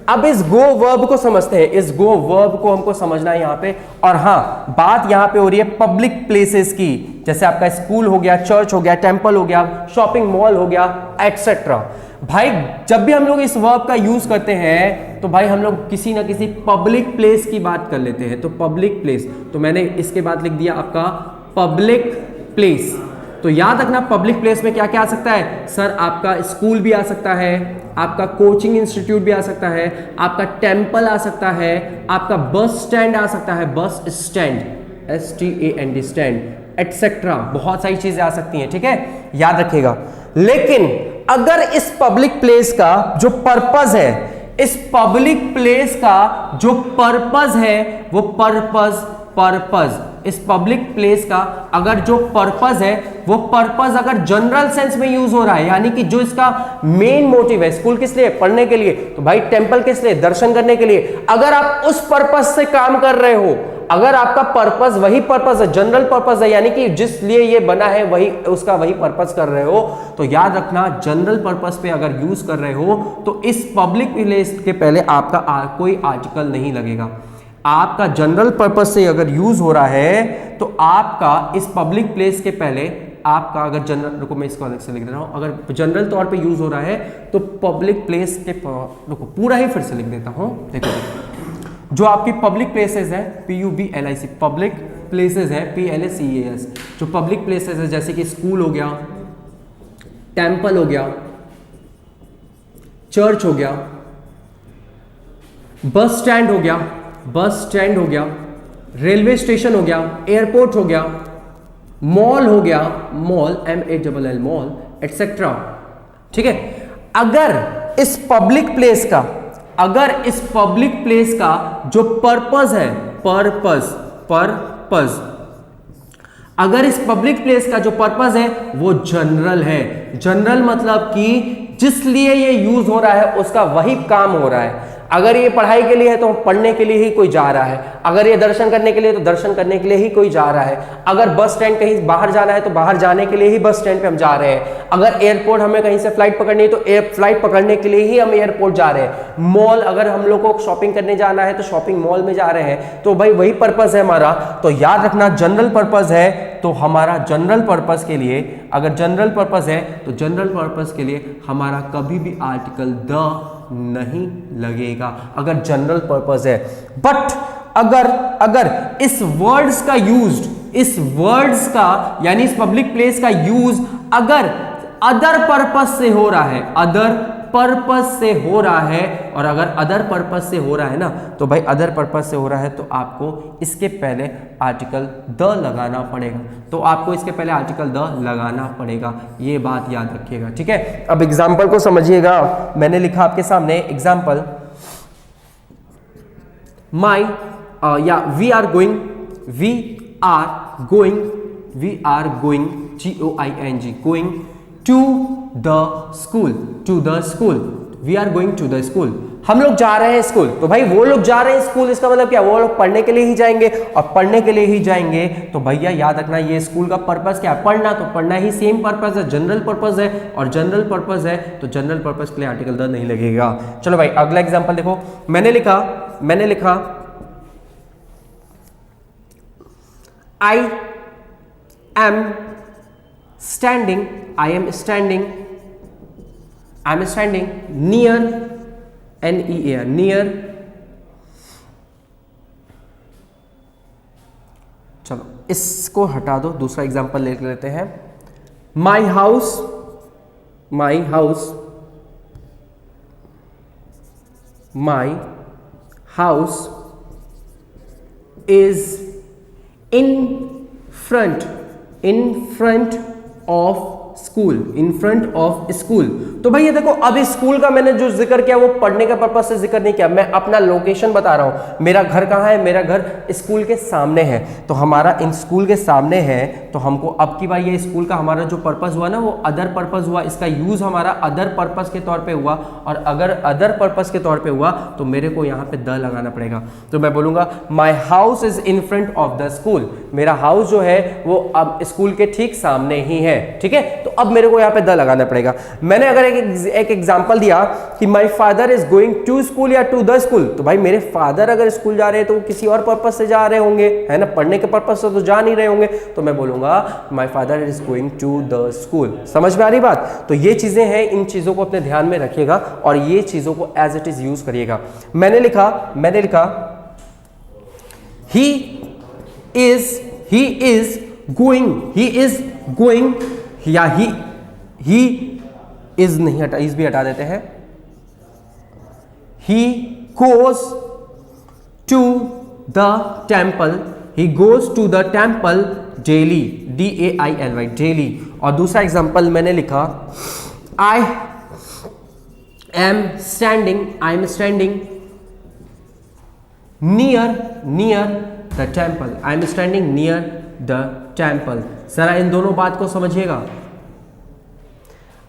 अब इस गो वर्ब को समझते हैं, इस गो वर्ब को हमको समझना है यहां पे। और हां बात यहां पे हो रही है पब्लिक प्लेसेस की, जैसे आपका स्कूल हो गया, चर्च हो गया, टेंपल हो गया, शॉपिंग मॉल हो गया, एटसेट्रा। भाई जब भी हम लोग इस वर्ब का यूज करते हैं तो भाई हम लोग किसी ना किसी पब्लिक प्लेस की बात कर लेते हैं। तो पब्लिक प्लेस, तो मैंने इसके बाद लिख दिया आपका पब्लिक प्लेस। तो याद रखना पब्लिक प्लेस में क्या क्या आ सकता है सर, आपका स्कूल भी आ सकता है, आपका कोचिंग इंस्टीट्यूट भी आ सकता है, आपका टेंपल आ सकता है, आपका बस स्टैंड आ सकता है, bus stand STAND stand, etcetera, बहुत सारी चीजें आ सकती हैं, ठीक है, याद रखिएगा। लेकिन अगर इस पब्लिक प्लेस का जो पर्पस है, इस पब्लिक प्लेस का जो पर्पस है वो पर्पस इस पब्लिक प्लेस का अगर जो पर्पस है वो पर्पस अगर जनरल सेंस में यूज हो रहा है, यानी कि जो इसका मेन मोटिव है, स्कूल किस लिए, पढ़ने के लिए, तो भाई टेंपल किस लिए, दर्शन करने के लिए, अगर आप उस पर्पस से काम कर रहे हो, अगर आपका पर्पस वही पर्पस है, जनरल पर्पस है, यानी कि जिस लिए ये बना है वही उसका वही पर्पस कर रहे हो, तो याद रखना जनरल पर्पस पे अगर यूज कर रहे हो तो इस पब्लिक प्लेस के पहले आपका कोई आर्टिकल नहीं लगेगा। आपका जनरल पर्पस से अगर यूज हो रहा है तो आपका इस पब्लिक प्लेस के पहले आपका अगर जनरल, रुको मैं इसको अलग से लिख दे रहा हूं, अगर जनरल तौर पे यूज हो रहा है तो पब्लिक प्लेस के, रुको पूरा ही फिर से लिख देता हूं। देखो जो आपकी पब्लिक प्लेसेस है PUBLIC, पब्लिक प्लेसेस है PLACES, जो पब्लिक प्लेसेस है जैसे कि स्कूल हो गया, टेंपल हो गया, चर्च हो गया, बस स्टैंड हो गया, रेलवे स्टेशन हो गया, एयरपोर्ट हो गया, मॉल हो गया, मॉल MALL मॉल, एटसेट्रा, ठीक है। अगर इस पब्लिक प्लेस का जो पर्पस है, अगर इस पब्लिक प्लेस का जो पर्पस है वो जनरल है, जनरल मतलब कि जिस लिए ये यूज हो रहा है उसका वही काम हो रहा है। अगर ये पढ़ाई के लिए है तो पढ़ने के लिए ही कोई जा रहा है, अगर ये दर्शन करने के लिए तो दर्शन करने के लिए ही कोई जा रहा है, अगर बस स्टैंड कहीं बाहर जाना है तो बाहर जाने के लिए ही बस स्टैंड पे हम जा रहे हैं, अगर एयरपोर्ट हमें कहीं से फ्लाइट पकड़नी है तो फ्लाइट पकड़ने के लिए ही हम एयरपोर्ट जा रहे हैं, मॉल अगर हम लोग को शॉपिंग करने जाना है तो शॉपिंग मॉल में जा रहे हैं, तो भाई वही पर्पस है हमारा। तो याद रखना जनरल पर्पस है तो हमारा जनरल पर्पस के लिए, अगर जनरल पर्पस है तो जनरल पर्पस के लिए हमारा कभी भी आर्टिकल द नहीं लगेगा अगर जनरल पर्पस है। बट अगर इस वर्ड्स का यानी इस पब्लिक प्लेस का यूज अगर अदर पर्पस से हो रहा है, और अगर अदर पर्पस से हो रहा है ना, तो भाई अदर पर्पस से हो रहा है तो आपको इसके पहले आर्टिकल द लगाना पड़ेगा, ये बात याद रखिएगा, ठीक है। अब एग्जाम्पल को समझिएगा, मैंने लिखा आपके सामने example, we are going going to the school, we are going to the school, हम लोग जा रहे हैं स्कूल, तो भाई वो लोग जा रहे हैं स्कूल, इसका मतलब क्या, वो लोग पढ़ने के लिए ही जाएंगे, और पढ़ने के लिए ही जाएंगे तो भैया याद रखना ये स्कूल का पर्पस क्या है, पढ़ना, तो पढ़ना ही सेम पर्पस है, जनरल पर्पस है, और जनरल पर्पस है तो जनरल पर्पस के लिए आर्टिकल द नहीं लगेगा। चलो भाई अगला एग्जाम्पल देखो, मैंने लिखा I am standing near NEAR, near. चलो इसको हटा दो, दूसरा एग्जांपल ले लेते हैं। My house, my house, my house is in front of school, in front of school. तो भाई ये देखो, अब स्कूल का मैंने जो जिक्र किया वो पढ़ने के पर्पज से जिक्र नहीं किया, मैं अपना लोकेशन बता रहा हूं। मेरा घर कहां है? मेरा घर स्कूल के सामने है। तो हमारा इन स्कूल के सामने है, तो हमको अब की बार ये स्कूल का हमारा जो पर्पज हुआ ना वो अदर पर्पज हुआ, इसका यूज हमारा अदर पर्पज के तौर पे हुआ। और अगर अदर पर्पज के तौर पे हुआ तो मेरे को यहाँ पे द लगाना पड़ेगा। तो मैं बोलूंगा my house is in front of the school, मेरा हाउस जो है वो अब स्कूल के ठीक सामने ही है। ठीक है, तो अब मेरे को यहाँ पे द लगाना पड़ेगा। मैंने अगर एक एग्जांपल दिया कि my father is going to school या टू द स्कूल, तो भाई मेरे फादर अगर स्कूल जा रहे हैं तो वो किसी और पर्पज से जा रहे होंगे, है ना, पढ़ने के पर्पज से तो जा नहीं रहे होंगे। तो मैं बोलूंगा my father is going to the school. समझ में आ रही बात? तो ये चीजें हैं, इन चीजों को अपने ध्यान में रखिएगा और ये चीजों को एज इट इज यूज करिएगा। मैंने लिखा ही इज गोइंग या ही इज नहीं हटा, इज भी हटा देते हैं। He goes to the temple, he goes to the temple daily, DAILY, daily. और दूसरा एग्जांपल मैंने लिखा I am standing near the temple, I am standing near the temple. जरा इन दोनों बात को समझिएगा।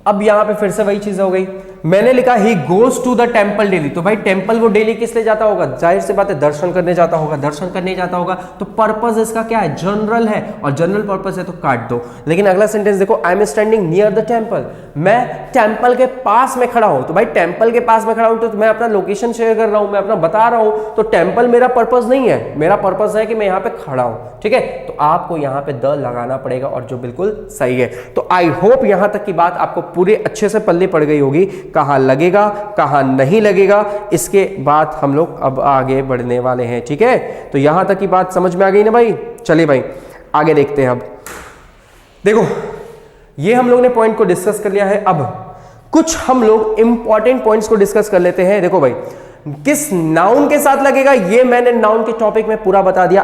अब यहां पे फिर से वही चीज हो गई, मैंने लिखा he goes to the temple daily. तो भाई टेम्पल वो डेली किस लिए जाता होगा? जाहिर सी बात है दर्शन करने जाता होगा, दर्शन करने जाता होगा। तो पर्पस इसका क्या है? जनरल है, और जनरल पर्पस है तो काट दो। लेकिन अगला सेंटेंस देखो, आई am standing near the temple, मैं टेम्पल के पास में खड़ा हूं। तो भाई टेम्पल के पास में खड़ा हूं तो मैं अपना लोकेशन शेयर कर रहा हूं, मैं अपना बता रहा हूं। तो टेम्पल मेरा पर्पस नहीं है, मेरा पर्पस है कि मैं यहां पे खड़ा हूं। ठीक है, तो आपको यहां पे द लगाना पड़ेगा, और जो बिल्कुल सही है। तो आई होप यहां तक की बात आपको पूरे अच्छे से पल्ले पड़ गई होगी, कहां लगेगा कहां नहीं लगेगा। इसके बाद हम लोग अब आगे बढ़ने वाले हैं। ठीक है, तो यहां तक की बात समझ में आ गई ना भाई? चलिए भाई आगे देखते हैं। अब देखो, ये हम लोग ने पॉइंट को डिस्कस कर लिया है। अब कुछ हम लोग इंपॉर्टेंट पॉइंट्स को डिस्कस कर लेते हैं। देखो भाई, किस नाउन के साथ लगेगा ये मैंने नाउन के टॉपिक में पूरा बता दिया।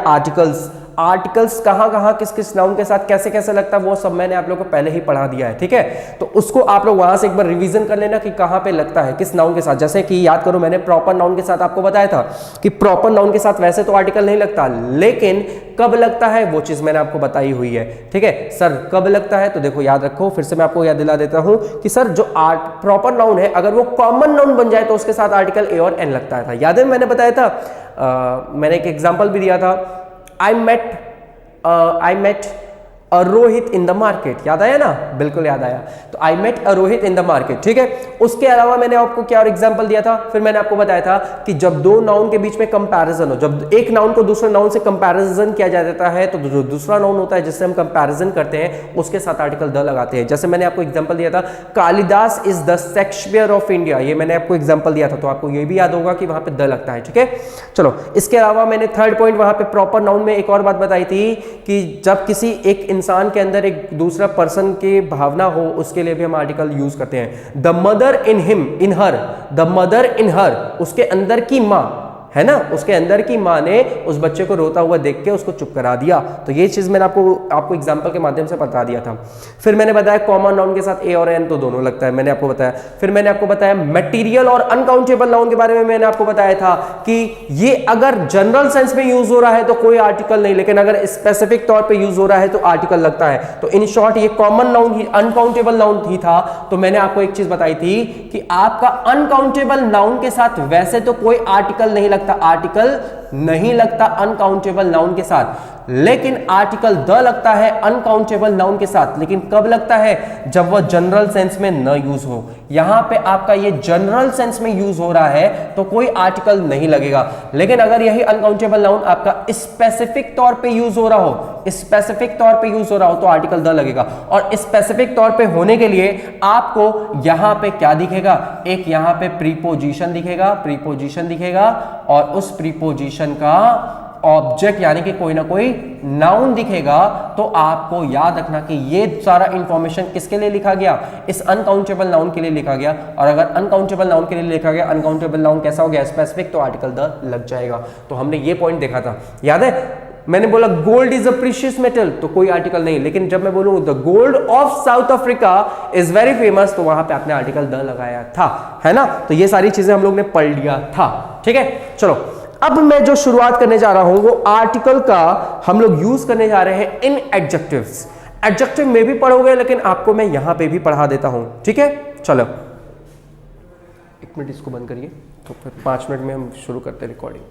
आर्टिकल्स कहां किस नाउन के साथ कैसे कैसे लगता है वो सब मैंने आप लोगों को पहले ही पढ़ा दिया है। ठीक है, तो उसको आप लोग वहां से एक बार रिवीजन कर लेना कि कहां पे लगता है किस नाउन के साथ। जैसे कि याद करो, मैंने प्रॉपर नाउन के साथ आपको बताया था कि प्रॉपर नाउन के साथ वैसे तो आर्टिकल नहीं लगता, लेकिन कब लगता है वो चीज मैंने आपको बताई हुई है। ठीक है सर, कब लगता है? तो देखो याद रखो, फिर से मैं आपको याद दिला देता हूं कि सर जो प्रॉपर नाउन है अगर वो कॉमन नाउन बन जाए तो उसके साथ आर्टिकल ए और एन लगता था। याद है मैंने बताया था, मैंने एक एग्जांपल भी दिया था, I met Rohit in the market. याद आया ना? बिल्कुल याद आया। तो I met Rohit in the market. ठीक है, उसके अलावा मैंने आपको क्या और एग्जांपल दिया था? फिर मैंने आपको बताया था कि जब दो नाउन के बीच में कंपैरिजन हो, जब एक नाउन को दूसरे नाउन से कंपैरिजन किया जाता है तो जो दूसरा नाउन होता है जिससे हम कंपैरिजन करते हैं उसके साथ आर्टिकल द लगाते हैं। जैसे मैंने आपको एग्जाम्पल दिया था, Kalidas is the Shakespeare of India, ये मैंने आपको एग्जाम्पल दिया था, तो आपको ये भी याद होगा कि वहां पे द लगता है। ठीक है, चलो इसके अलावा मैंने थर्ड पॉइंट वहां पे प्रॉपर नाउन में एक और बात बताई थी कि जब किसी एक इंसान के अंदर एक दूसरा पर्सन की भावना हो उसके लिए भी हम आर्टिकल यूज करते हैं। The mother in him, in her, the mother in her, उसके अंदर की मां, है ना, उसके अंदर की मां ने उस बच्चे को रोता हुआ देख के उसको चुप करा दिया। तो ये चीज मैंने आपको एग्जांपल के माध्यम से बता दिया था। फिर मैंने बताया कॉमन नाउन के साथ ए और एन तो दोनों लगता है, मैंने आपको बताया। फिर मैंने आपको बताया मटेरियल और अनकाउंटेबल नाउन के बारे में मैंने आपको बताया था कि ये अगर जनरल सेंस में यूज हो रहा है तो कोई आर्टिकल नहीं, लेकिन अगर स्पेसिफिक तौर पर यूज हो रहा है तो आर्टिकल लगता है। तो इन शॉर्ट ये कॉमन नाउन ही अनकाउंटेबल नाउन ही था। तो मैंने आपको एक चीज बताई थी कि आपका अनकाउंटेबल नाउन के साथ वैसे तो कोई आर्टिकल नहीं लगता, आर्टिकल नहीं लगता अनकाउंटेबल नाउन के साथ, लेकिन आर्टिकल द लगता है अनकाउंटेबल नाउन के साथ। लेकिन कब लगता है? जब वह जनरल सेंस में न यूज हो। यहां पे आपका ये जनरल सेंस में यूज हो रहा है तो कोई आर्टिकल नहीं लगेगा। लेकिन अगर यही अनकाउंटेबल नाउन आपका स्पेसिफिक तौर पे यूज हो रहा हो, स्पेसिफिक तौर पे यूज हो रहा हो तो आर्टिकल द लगेगा। और स्पेसिफिक तौर पे होने के लिए आपको यहां पे क्या दिखेगा? एक यहां पे प्रीपोजिशन दिखेगा, प्रीपोजिशन दिखेगा, और उस प्रीपोजिशन का ऑब्जेक्ट यानी कि कोई ना कोई नाउन दिखेगा। तो आपको याद रखना कि ये सारा इंफॉर्मेशन किसके लिए लिखा गया? इस अनकाउंटेबल नाउन के लिए लिखा गया। और अगर अनकाउंटेबल नाउन के लिए लिखा गया, अनकाउंटेबल नाउन कैसा हो गया? स्पेसिफिक, तो आर्टिकल द लग जाएगा। तो हमने ये पॉइंट देखा था, याद है? मैंने बोला gold is a precious metal, तो कोई आर्टिकल नहीं। लेकिन जब मैं बोलूं the gold of south Africa is very famous, तो वहां पे आपने आर्टिकल द लगाया था, है ना? तो ये सारी चीजें हम लोग ने पढ़ लिया था, ठीक है। चलो अब मैं जो शुरुआत करने जा रहा हूं वो आर्टिकल का हम लोग यूज करने जा रहे हैं इन एडजेक्टिव्स। एडजेक्टिव में भी पढ़ोगे, लेकिन आपको मैं यहां पे भी पढ़ा देता हूं, ठीक है। चलो 1 मिनट इसको बंद करिए, तो फिर 5 मिनट में हम शुरू करते हैं रिकॉर्डिंग।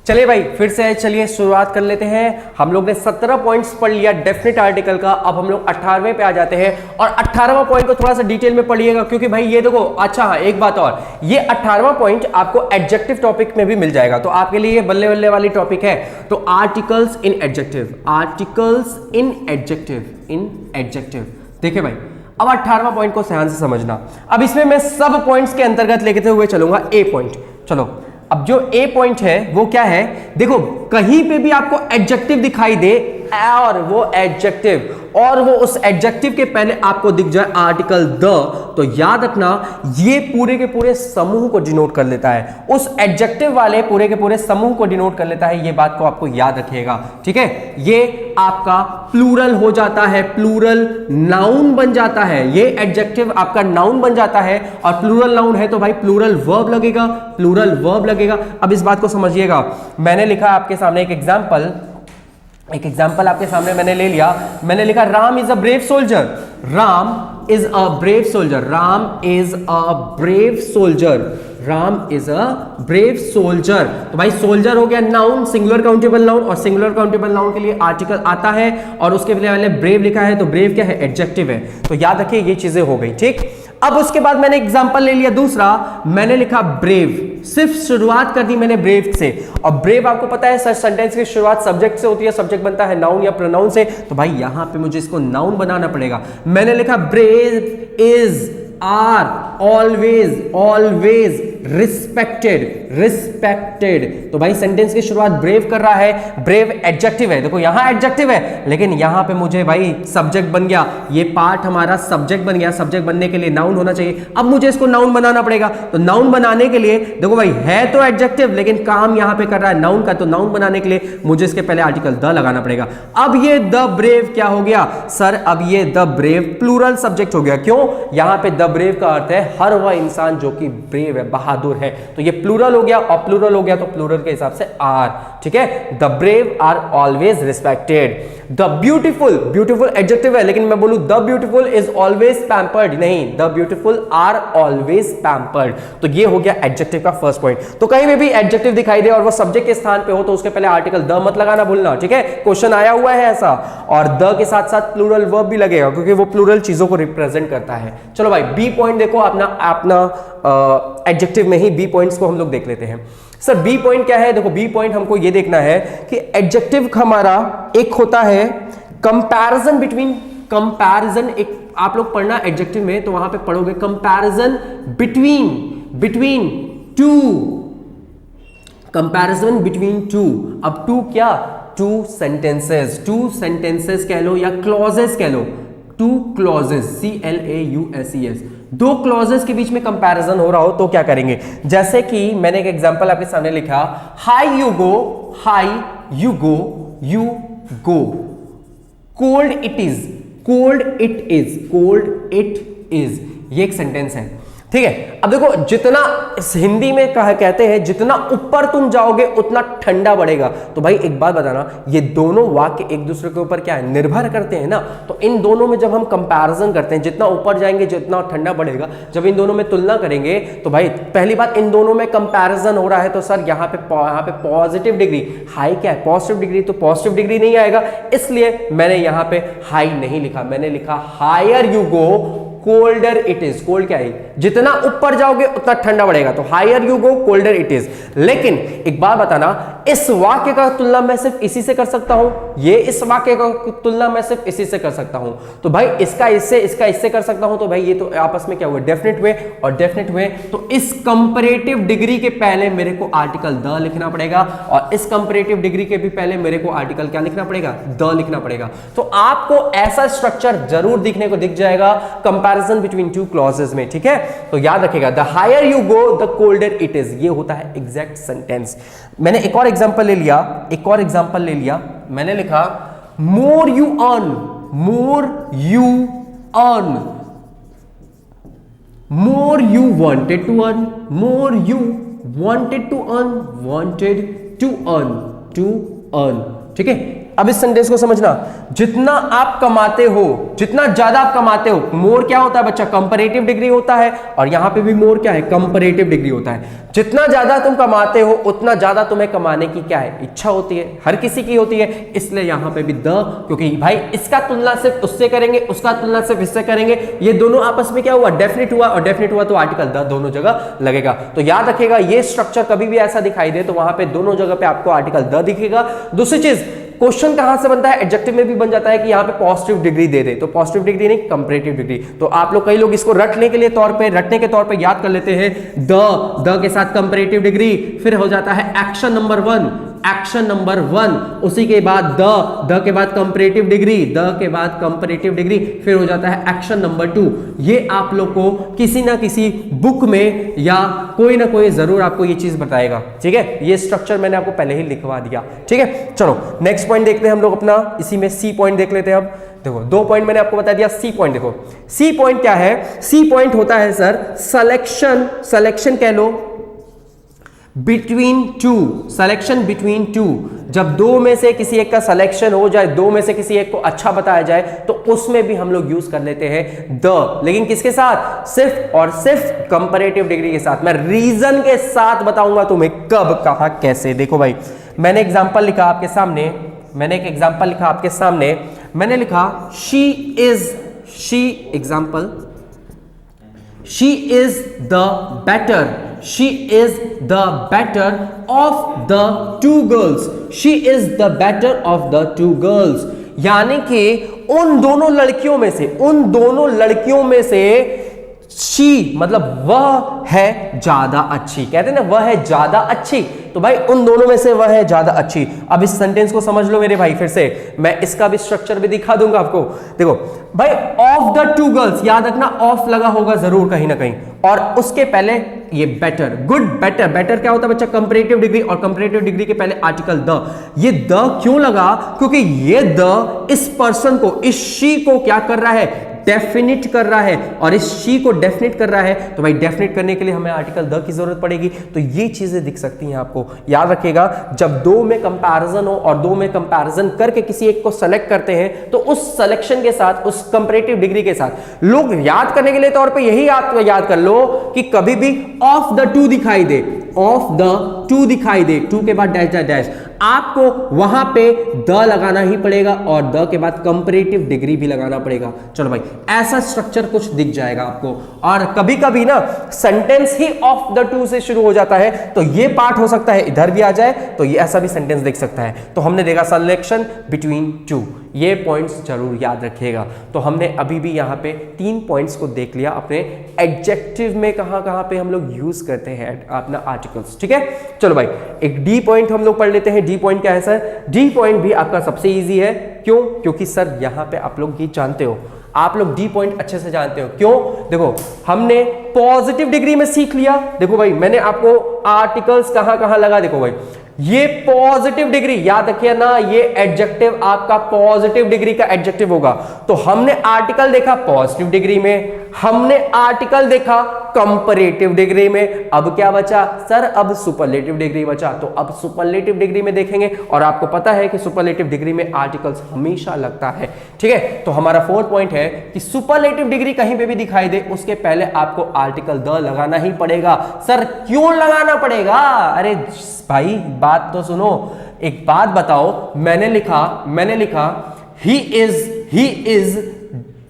चलिए भाई फिर से चलिए शुरुआत कर लेते हैं। हम लोग ने 17 पॉइंट्स पढ़ लिया डेफिनेट आर्टिकल का। अब हम लोग 18वें पे आ जाते हैं, और 18वां पॉइंट को थोड़ा सा डिटेल में पढ़िएगा, क्योंकि भाई ये देखो, अच्छा हाँ एक बात और, ये 18वां पॉइंट आपको एडजेक्टिव टॉपिक में भी मिल जाएगा, तो आपके लिए ये बल्ले बल्ले वाली टॉपिक है। तो आर्टिकल्स इन एडजेक्टिव, आर्टिकल्स इन एडजेक्टिव, इन एडजेक्टिव। देखिए भाई अब 18वां पॉइंट को ध्यान से समझना। अब इसमें मैं सब पॉइंट्स के अंतर्गत लेते हुए चलूंगा। ए पॉइंट, चलो अब जो ए पॉइंट है वो क्या है? देखो कहीं पे भी आपको एडजेक्टिव दिखाई दे, और वो एडजेक्टिव, और वो उस एडजेक्टिव के पहले आपको दिख जाए आर्टिकल द, तो याद रखना ये पूरे के पूरे समूह को डिनोट कर लेता है। उस एडजेक्टिव वाले पूरे के पूरे समूह को डिनोट कर लेता है। ये बात को आपको याद रखिएगा, ठीक है। ये आपका प्लूरल हो जाता है, प्लूरल नाउन बन जाता है। ये एडजेक्टिव आपका नाउन बन जाता है, और प्लूरल नाउन है तो भाई प्लूरल वर्ब लगेगा, प्लूरल वर्ब लगेगा। अब इस बात को समझिएगा, मैंने लिखा आपके सामने एक एग्जाम्पल आपके सामने मैंने ले लिया। मैंने लिखा Ram is a brave soldier, Ram is a brave soldier, Ram is a brave soldier, Ram is a brave soldier. तो भाई सोल्जर हो गया नाउन, सिंगुलर काउंटेबल नाउन, और सिंगुलर काउंटेबल नाउन के लिए आर्टिकल आता है, और उसके पहले ब्रेव लिखा है, तो ब्रेव क्या है? एडजेक्टिव है। तो याद रखिए ये चीजें हो गई, ठीक। अब उसके बाद मैंने एग्जांपल ले लिया दूसरा, मैंने लिखा ब्रेव, सिर्फ शुरुआत कर दी मैंने ब्रेव से। और ब्रेव आपको पता है सर सेंटेंस की शुरुआत सब्जेक्ट से होती है, सब्जेक्ट बनता है नाउन या प्रोनाउन से, तो भाई यहां पे मुझे इसको नाउन बनाना पड़ेगा। मैंने लिखा brave is are always, always respected, respected. तो भाई सेंटेंस की शुरुआत ब्रेव कर रहा है, ब्रेव एडजेक्टिव है, देखो यहां एडजेक्टिव है, लेकिन यहां पे मुझे भाई सब्जेक्ट बन गया, ये पार्ट हमारा सब्जेक्ट बन गया। सब्जेक्ट बनने के लिए नाउन होना चाहिए, अब मुझे इसको नाउन बनाना पड़ेगा। तो नाउन बनाने के लिए देखो भाई है तो एडजेक्टिव, लेकिन काम यहां पे कर रहा है नाउन का, तो नाउन बनाने के लिए मुझे इसके पहले आर्टिकल द लगाना पड़ेगा। अब ये द ब्रेव क्या हो गया सर? अब ये द ब्रेव प्लूरल सब्जेक्ट हो गया। क्यों? यहां पे द ब्रेव का अर्थ है हर वह इंसान जो कि ब्रेव है, बहादुर है, तो ये प्लूरल हो गया, और प्लूरल हो गया तो प्लूरल के हिसाब से आर, ठीक है। The brave are always respected. The beautiful, beautiful adjective है, लेकिन मैं बोलूं the beautiful is always pampered, नहीं, the beautiful are always pampered. तो ये हो गया एडजेक्टिव का फर्स्ट पॉइंट। तो कहीं में भी एडजेक्टिव दिखाई दे और वो सब्जेक्ट के स्थान पे हो तो उसके पहले आर्टिकल द मत लगाना भूलना, ठीक है। क्वेश्चन आया हुआ है ऐसा, और द के साथ साथ प्लूरल वर्ब भी लगेगा, क्योंकि वो प्लूरल चीजों को रिप्रेजेंट करता है। चलो भाई बी पॉइंट देखो, अपना एडजेक्टिव में ही बी पॉइंट्स को हम लोग देख लेते हैं। सर बी पॉइंट क्या है? देखो बी पॉइंट हमको ये देखना है कि एडजेक्टिव हमारा एक होता है कंपैरिजन बिटवीन, कंपैरिजन एक आप लोग पढ़ना एडजेक्टिव में तो वहां पे पढ़ोगे comparison between, between two, comparison between two. अब टू क्या? टू सेंटेंसेस, टू सेंटेंसेस कह लो या क्लॉजेस कह लो, टू क्लॉजेस, CLAUSES, दो क्लॉजेस के बीच में कंपैरिजन हो रहा हो तो क्या करेंगे? जैसे कि मैंने एक एग्जांपल आपके सामने लिखा, high you go, high you go, you go, cold it is, cold it is, cold it is. ये एक सेंटेंस है। ठीक है। अब देखो जितना हिंदी में कहते हैं जितना ऊपर तुम जाओगे उतना ठंडा बढ़ेगा। तो भाई एक बात बताना, ये दोनों वाक्य एक दूसरे के ऊपर क्या है, निर्भर करते हैं ना। तो इन दोनों में जब हम कंपैरिजन करते हैं, जितना ऊपर जाएंगे जितना ठंडा बढ़ेगा, जब इन दोनों में तुलना करेंगे तो भाई पहली बात इन दोनों में कंपैरिजन हो रहा है तो सर यहाँ पे पॉजिटिव डिग्री, हाई क्या है पॉजिटिव डिग्री, तो पॉजिटिव डिग्री नहीं आएगा, इसलिए मैंने यहाँ पे हाई नहीं लिखा, मैंने लिखा higher you go colder it is. Cold क्या है, जितना ऊपर जाओगे उतना ठंडा बढ़ेगा, तो higher you go colder it is. लेकिन एक बात बताना, इस वाक्य का तुलना मैं सिर्फ इसी से कर सकता हूं, ये इस वाक्य का तुलना मैं सिर्फ इसी से कर सकता हूं। तो भाई इसका इससे कर सकता हूं, तो भाई ये तो आपस में क्या हुआ, डेफिनेट हुए और डेफिनेट हुए। तो इस कंपैरेटिव डिग्री के पहले मेरे को आर्टिकल द लिखना पड़ेगा और इस कंपैरेटिव डिग्री के भी पहले मेरे को आर्टिकल क्या लिखना पड़ेगा, द लिखना पड़ेगा। तो आपको ऐसा स्ट्रक्चर जरूर दिखने को दिख जाएगा कंपैरिजन बिटवीन टू क्लॉजेस में, ठीक है। तो याद रखिएगा, the higher you go the colder it is, ये होता है एग्जैक्ट सेंटेंस। मैंने एक और एग्जांपल ले लिया, मैंने लिखा more you earn, more you earn, more you wanted to earn, more you wanted to earn, wanted to earn, to earn, ठीक है। अब इस सेंटेंस को समझना, जितना आप कमाते हो, जितना ज्यादा आप कमाते हो, मोर क्या होता है बच्चा, कंपैरेटिव डिग्री होता है, और यहां पे भी मोर क्या है, कंपैरेटिव डिग्री होता है। जितना ज्यादा तुम कमाते हो उतना ज्यादा तुम्हें कमाने की क्या है, इच्छा होती है, हर किसी की होती है, इसलिए यहां पे भी द, क्योंकि भाई इसका तुलना सिर्फ उससे करेंगे, उसका तुलना सिर्फ इससे करेंगे, ये दोनों आपस में क्या हुआ, डेफिनेट हुआ, और डेफिनेट हुआ तो आर्टिकल द दोनों जगह लगेगा। तो याद रखिएगा, ये स्ट्रक्चर कभी भी ऐसा दिखाई दे तो वहां पे दोनों जगह पे आपको आर्टिकल द दिखेगा। दूसरी चीज, क्वेश्चन कहां से बनता है, एडजेक्टिव में भी बन जाता है कि यहां पे पॉजिटिव डिग्री दे दे, तो पॉजिटिव डिग्री नहीं कंपैरेटिव डिग्री। तो आप लोग, कई लोग इसको रटने के तौर पे याद कर लेते हैं, द के साथ कंपैरेटिव डिग्री, फिर हो जाता है एक्शन नंबर वन, उसी के बाद द के बाद कंपैरेटिव डिग्री, द के बाद कंपैरेटिव डिग्री, फिर हो जाता है एक्शन नंबर 2। ये आप लोग को किसी ना किसी बुक में या कोई ना कोई जरूर आपको ये चीज बताएगा, ठीक है। ये स्ट्रक्चर मैंने आपको पहले ही लिखवा दिया, ठीक है। चलो नेक्स्ट पॉइंट देखते हैं हम लोग अपना, इसी में सी पॉइंट देख लेते हैं। अब देखो 2 पॉइंट मैंने आपको बता दिया, सी पॉइंट देखो, सी पॉइंट क्या है, सी पॉइंट होता है सर सिलेक्शन कह लो between two, selection between two. जब दो में से किसी एक का सिलेक्शन हो जाए, दो में से किसी एक को अच्छा बताया जाए, तो उसमें भी हम लोग यूज कर लेते हैं द, लेकिन किसके साथ, सिर्फ और सिर्फ कंपैरेटिव डिग्री के साथ। मैं रीजन के साथ बताऊंगा तुम्हें कब, कहां, कैसे। देखो भाई, मैंने एक एग्जांपल लिखा आपके सामने, मैंने लिखा she is the better, she is the better of the two girls, she is the better of the two girls, यानी कि उन दोनों लड़कियों में से शी मतलब वह है ज्यादा अच्छी, कहते हैं ना वह है ज्यादा अच्छी, तो भाई उन दोनों में से वह है ज्यादा अच्छी। अब इस सेंटेंस को समझ लो मेरे भाई, फिर से मैं इसका भी स्ट्रक्चर भी दिखा दूंगा आपको। देखो भाई, ऑफ द टू गर्ल्स, याद रखना ऑफ लगा होगा जरूर कहीं ना कहीं, और उसके पहले ये बेटर, गुड, बेटर क्या होता है बच्चा, कंपैरेटिव डिग्री, और कंपैरेटिव डिग्री के पहले आर्टिकल द। ये द क्यों लगा, क्योंकि ये द इस पर्सन को, इस शी को क्या कर रहा है, डेफिनिट कर रहा है, और इस शी को डेफिनिट कर रहा है, तो भाई डेफिनिट करने के लिए हमें आर्टिकल द की जरूरत पड़ेगी। तो ये चीजें दिख सकती हैं आपको, याद रखिएगा। जब दो में कंपैरिजन हो और दो में कंपैरिजन करके किसी एक को सेलेक्ट करते हैं, तो उस सिलेक्शन के साथ, उस कंपैरेटिव डिग्री के साथ, लोग याद करने के लिए तौर पे यही याद कर लो कि कभी भी ऑफ द टू दिखाई दे, ऑफ द टू दिखाई दे, टू के बाद डैश डैश डैश, आपको वहां पे द लगाना ही पड़ेगा, और द के बाद कंपैरेटिव डिग्री भी लगाना पड़ेगा। चलो भाई, ऐसा स्ट्रक्चर कुछ दिख जाएगा आपको। और कभी कभी ना sentence he of the two से शुरू हो जाता है, तो ये पार्ट हो सकता है इधर भी आ जाए, तो ये ऐसा भी सेंटेंस देख सकता है। तो हमने देखा सिलेक्शन बिटवीन टू, ये पॉइंट्स जरूर याद रखिएगा। तो हमने अभी भी यहाँ पे 3 पॉइंट्स को देख लिया, अपने एडजेक्टिव में कहां पे हम लोग यूज करते हैं अपना आर्टिकल्स, ठीक है। चलो भाई, एक डी पॉइंट हम लोग पढ़ लेते हैं। डी पॉइंट क्या है सर, डी पॉइंट भी आपका सबसे इजी है। क्यों, क्योंकि सर यहाँ पे आप लोग ये जानते हो, आप लोग डी पॉइंट अच्छे से जानते हो। क्यों, देखो हमने पॉजिटिव डिग्री में सीख लिया। देखो भाई, मैंने आपको आर्टिकल्स कहां लगा, देखो भाई, ये पॉजिटिव डिग्री, याद रखिए ना, ये एडजेक्टिव आपका पॉजिटिव डिग्री का एडजेक्टिव होगा। तो हमने आर्टिकल देखा पॉजिटिव डिग्री में, हमने आर्टिकल देखा कंपैरेटिव डिग्री में। अब क्या बचा सर, अब सुपरलेटिव डिग्री बचा। तो अब सुपरलेटिव डिग्री में देखेंगे, और आपको पता है कि सुपरलेटिव डिग्री में आर्टिकल्स हमेशा लगता है, ठीक है। तो हमारा फोर्थ पॉइंट है कि सुपरलेटिव डिग्री कहीं पे भी दिखाई दे उसके पहले आपको आर्टिकल द लगाना ही पड़ेगा। सर क्यों लगाना पड़ेगा? अरे भाई बात तो सुनो, एक बात बताओ, मैंने लिखा he is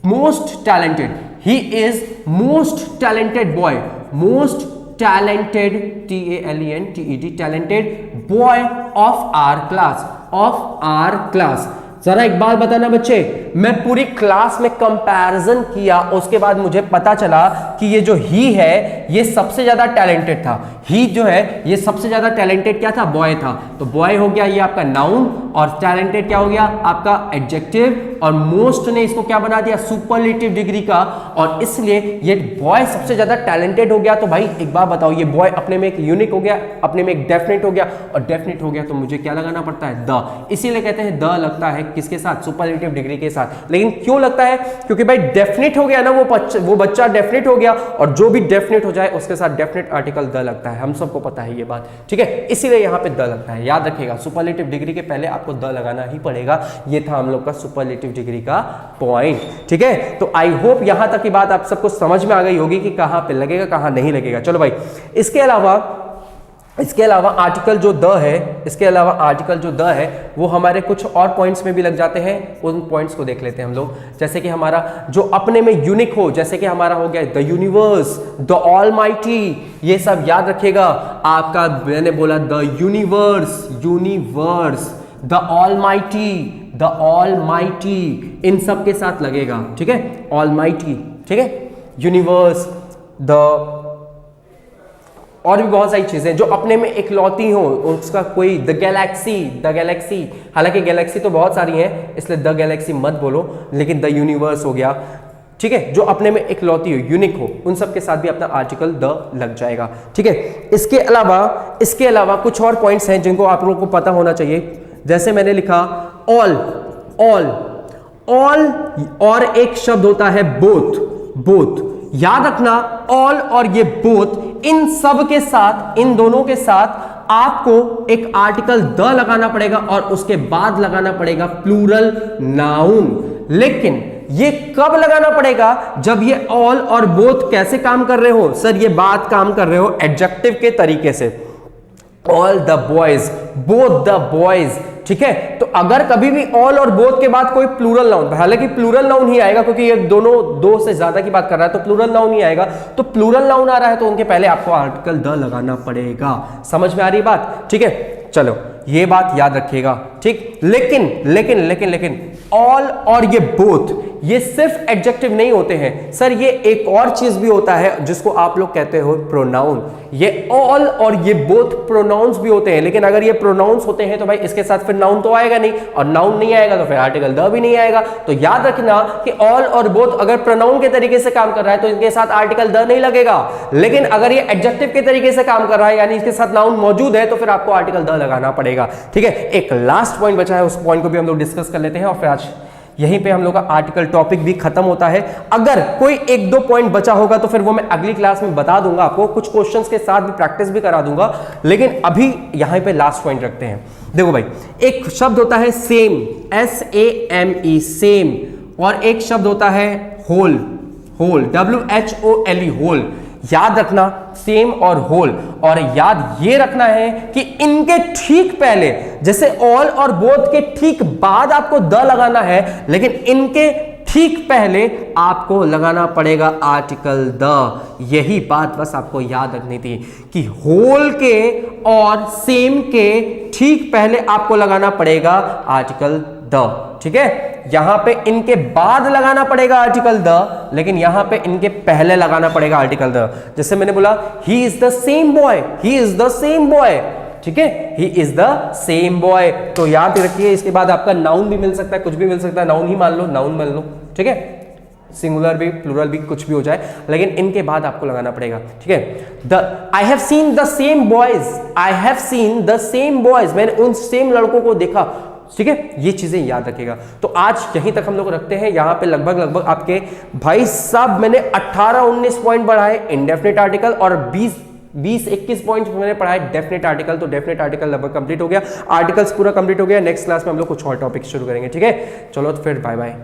most talented, he is most talented boy, most talented TALENTED talented boy of our class. जरा एक बात बताना बच्चे, मैं पूरी क्लास में कंपैरिजन किया, उसके बाद मुझे पता चला कि ये जो ही है ये सबसे ज्यादा टैलेंटेड था। ही जो है ये सबसे ज्यादा टैलेंटेड क्या था? बॉय था। तो बॉय हो गया ये आपका नाउन, और टैलेंटेड क्या हो गया आपका एडजेक्टिव, और मोस्ट ने इसको क्या बना दिया? सुपरलेटिव डिग्री का, और इसलिए ये बॉय सबसे ज्यादा टैलेंटेड हो गया। तो भाई एक बात बताओ, ये बॉय अपने में एक यूनिक हो गया, अपने में एक डेफिनेट हो गया, और डेफिनेट हो गया तो मुझे क्या लगाना पड़ता है? द। इसीलिए कहते हैं द लगता है किसके साथ? सुपरलेटिव डिग्री के साथ। लेकिन क्यों लगता है? क्योंकि भाई डेफिनेट हो गया ना, वो बच्चा डेफिनेट हो गया, और जो भी डेफिनेट हो जाए उसके साथ डेफिनेट आर्टिकल द लगता है। हम सबको पता है ये बात, ठीक है। इसीलिए यहां पे द लगता है, याद रखिएगा। सुपरलेटिव डिग्री के पहले आपको द लगाना ही पड़ेगा। ये था हम लोग का सुपरलेटिव डिग्री का पॉइंट, ठीक है। तो आई होप यहां तक की बात आप सबको समझ में आ गई होगी कि कहां पे लगेगा कहां नहीं लगेगा। चलो भाई, इसके अलावा आर्टिकल जो द है वो हमारे कुछ और पॉइंट्स में भी लग जाते हैं। उन पॉइंट्स को देख लेते हैं हम लोग। जैसे कि हमारा जो अपने में यूनिक हो, जैसे कि हमारा हो गया द यूनिवर्स, द ऑलमाइटी, ये सब याद रखिएगा आपका। मैंने बोला द यूनिवर्स, द ऑलमाइटी, इन सब के साथ लगेगा, ठीक है। ऑलमाइटी, ठीक है, यूनिवर्स, द, और भी बहुत सारी चीजें जो अपने में इकलौती हो, उसका कोई द गैलेक्सी, हालांकि गैलेक्सी तो बहुत सारी हैं इसलिए द गैलेक्सी मत बोलो, लेकिन द यूनिवर्स हो गया, ठीक है, जो अपने में इकलौती हो, यूनिक हो, उन सब के साथ भी अपना आर्टिकल द लग जाएगा, ठीक है। इसके अलावा कुछ और पॉइंट्स हैं जिनको आप लोगों को पता होना चाहिए। जैसे मैंने लिखा ऑल, और एक शब्द होता है बोथ। याद रखना, ऑल और ये बोथ, इन सब के साथ, इन दोनों के साथ आपको एक आर्टिकल द लगाना पड़ेगा, और उसके बाद लगाना पड़ेगा प्लूरल नाउन। लेकिन ये कब लगाना पड़ेगा? जब ये ऑल और बोथ कैसे काम कर रहे हो? सर ये बात काम कर रहे हो एडजेक्टिव के तरीके से। All the boys, both the boys, ठीक है। तो अगर कभी भी ऑल और बोथ के बाद कोई प्लूरल नाउन, हालांकि प्लूरल नाउन ही आएगा क्योंकि ये दोनों दो से ज्यादा की बात कर रहा है, तो प्लूरल नाउन ही आएगा। तो प्लूरल नाउन आ रहा है तो उनके पहले आपको आर्टिकल द लगाना पड़ेगा। समझ में आ रही बात, ठीक है। चलो ये बात याद रखिएगा, ठीक। लेकिन ऑल और ये बोथ, ये सिर्फ एडजेक्टिव नहीं होते हैं सर, ये एक और चीज भी होता है जिसको आप लोग कहते हो प्रोनाउन। ये ऑल और ये बोथ प्रोनाउंस भी होते हैं, लेकिन अगर ये प्रोनाउंस होते हैं तो भाई इसके साथ फिर नाउन तो आएगा नहीं, और नाउन नहीं आएगा तो फिर आर्टिकल द भी नहीं आएगा। तो याद रखना कि ऑल और बोथ अगर प्रोनाउन के तरीके से काम कर रहा है तो इनके साथ आर्टिकल द नहीं लगेगा, लेकिन अगर ये एडजेक्टिव के तरीके से काम कर रहा है यानी इसके साथ नाउन मौजूद है तो फिर आपको आर्टिकल द लगाना पड़ेगा, ठीक है। एक लास्ट पॉइंट बचा है, उस पॉइंट को भी हम लोग डिस्कस कर लेते हैं और फिर आज यहीं पे हम लोग का आर्टिकल टॉपिक भी खत्म होता है। अगर कोई एक दो पॉइंट बचा होगा तो फिर वो मैं अगली क्लास में बता दूंगा आपको, कुछ क्वेश्चंस के साथ भी प्रैक्टिस भी करा दूंगा, लेकिन अभी यहां पे लास्ट पॉइंट रखते हैं। देखो भाई, एक शब्द होता है सेम, SAME, सेम, और एक शब्द होता है होल, WHOLE, होल। याद रखना सेम और होल, और याद ये रखना है कि इनके ठीक पहले, जैसे ऑल और बोथ के ठीक बाद आपको द लगाना है, लेकिन इनके ठीक पहले आपको लगाना पड़ेगा आर्टिकल द। यही बात बस आपको याद रखनी थी कि होल के और सेम के ठीक पहले आपको लगाना पड़ेगा आर्टिकल द, ठीक है। यहां पे इनके बाद लगाना पड़ेगा आर्टिकल द, लेकिन यहां पे इनके पहले लगाना पड़ेगा आर्टिकल द। जैसे मैंने बोला he is the same boy, he is the same boy, ठीक है, he is the same boy. तो याद रखिए इसके बाद आपका नाउन भी मिल सकता है, कुछ भी मिल सकता है, नाउन ही मान लो, नाउन मान लो, ठीक है, सिंगुलर भी प्लूरल भी कुछ भी हो जाए, लेकिन इनके बाद आपको लगाना पड़ेगा, ठीक है। I have seen the same boys, I have seen the same boys, मैंने उन सेम लड़कों को देखा। ठीक है, ये चीजें याद रखिएगा। तो आज यहीं तक हम लोग रखते हैं, यहां पे लगभग आपके भाई साहब मैंने 18-19 पॉइंट बढ़ाए इंडेफिनिट आर्टिकल और 20-21 पॉइंट मैंने पढ़ाए डेफिनेट आर्टिकल। तो डेफिनेट आर्टिकल लगभग कंप्लीट हो गया, आर्टिकल्स पूरा कंप्लीट हो गया। नेक्स्ट क्लास में हम लोग कुछ और टॉपिक शुरू करेंगे, ठीक है। चलो तो फिर बाय बाय।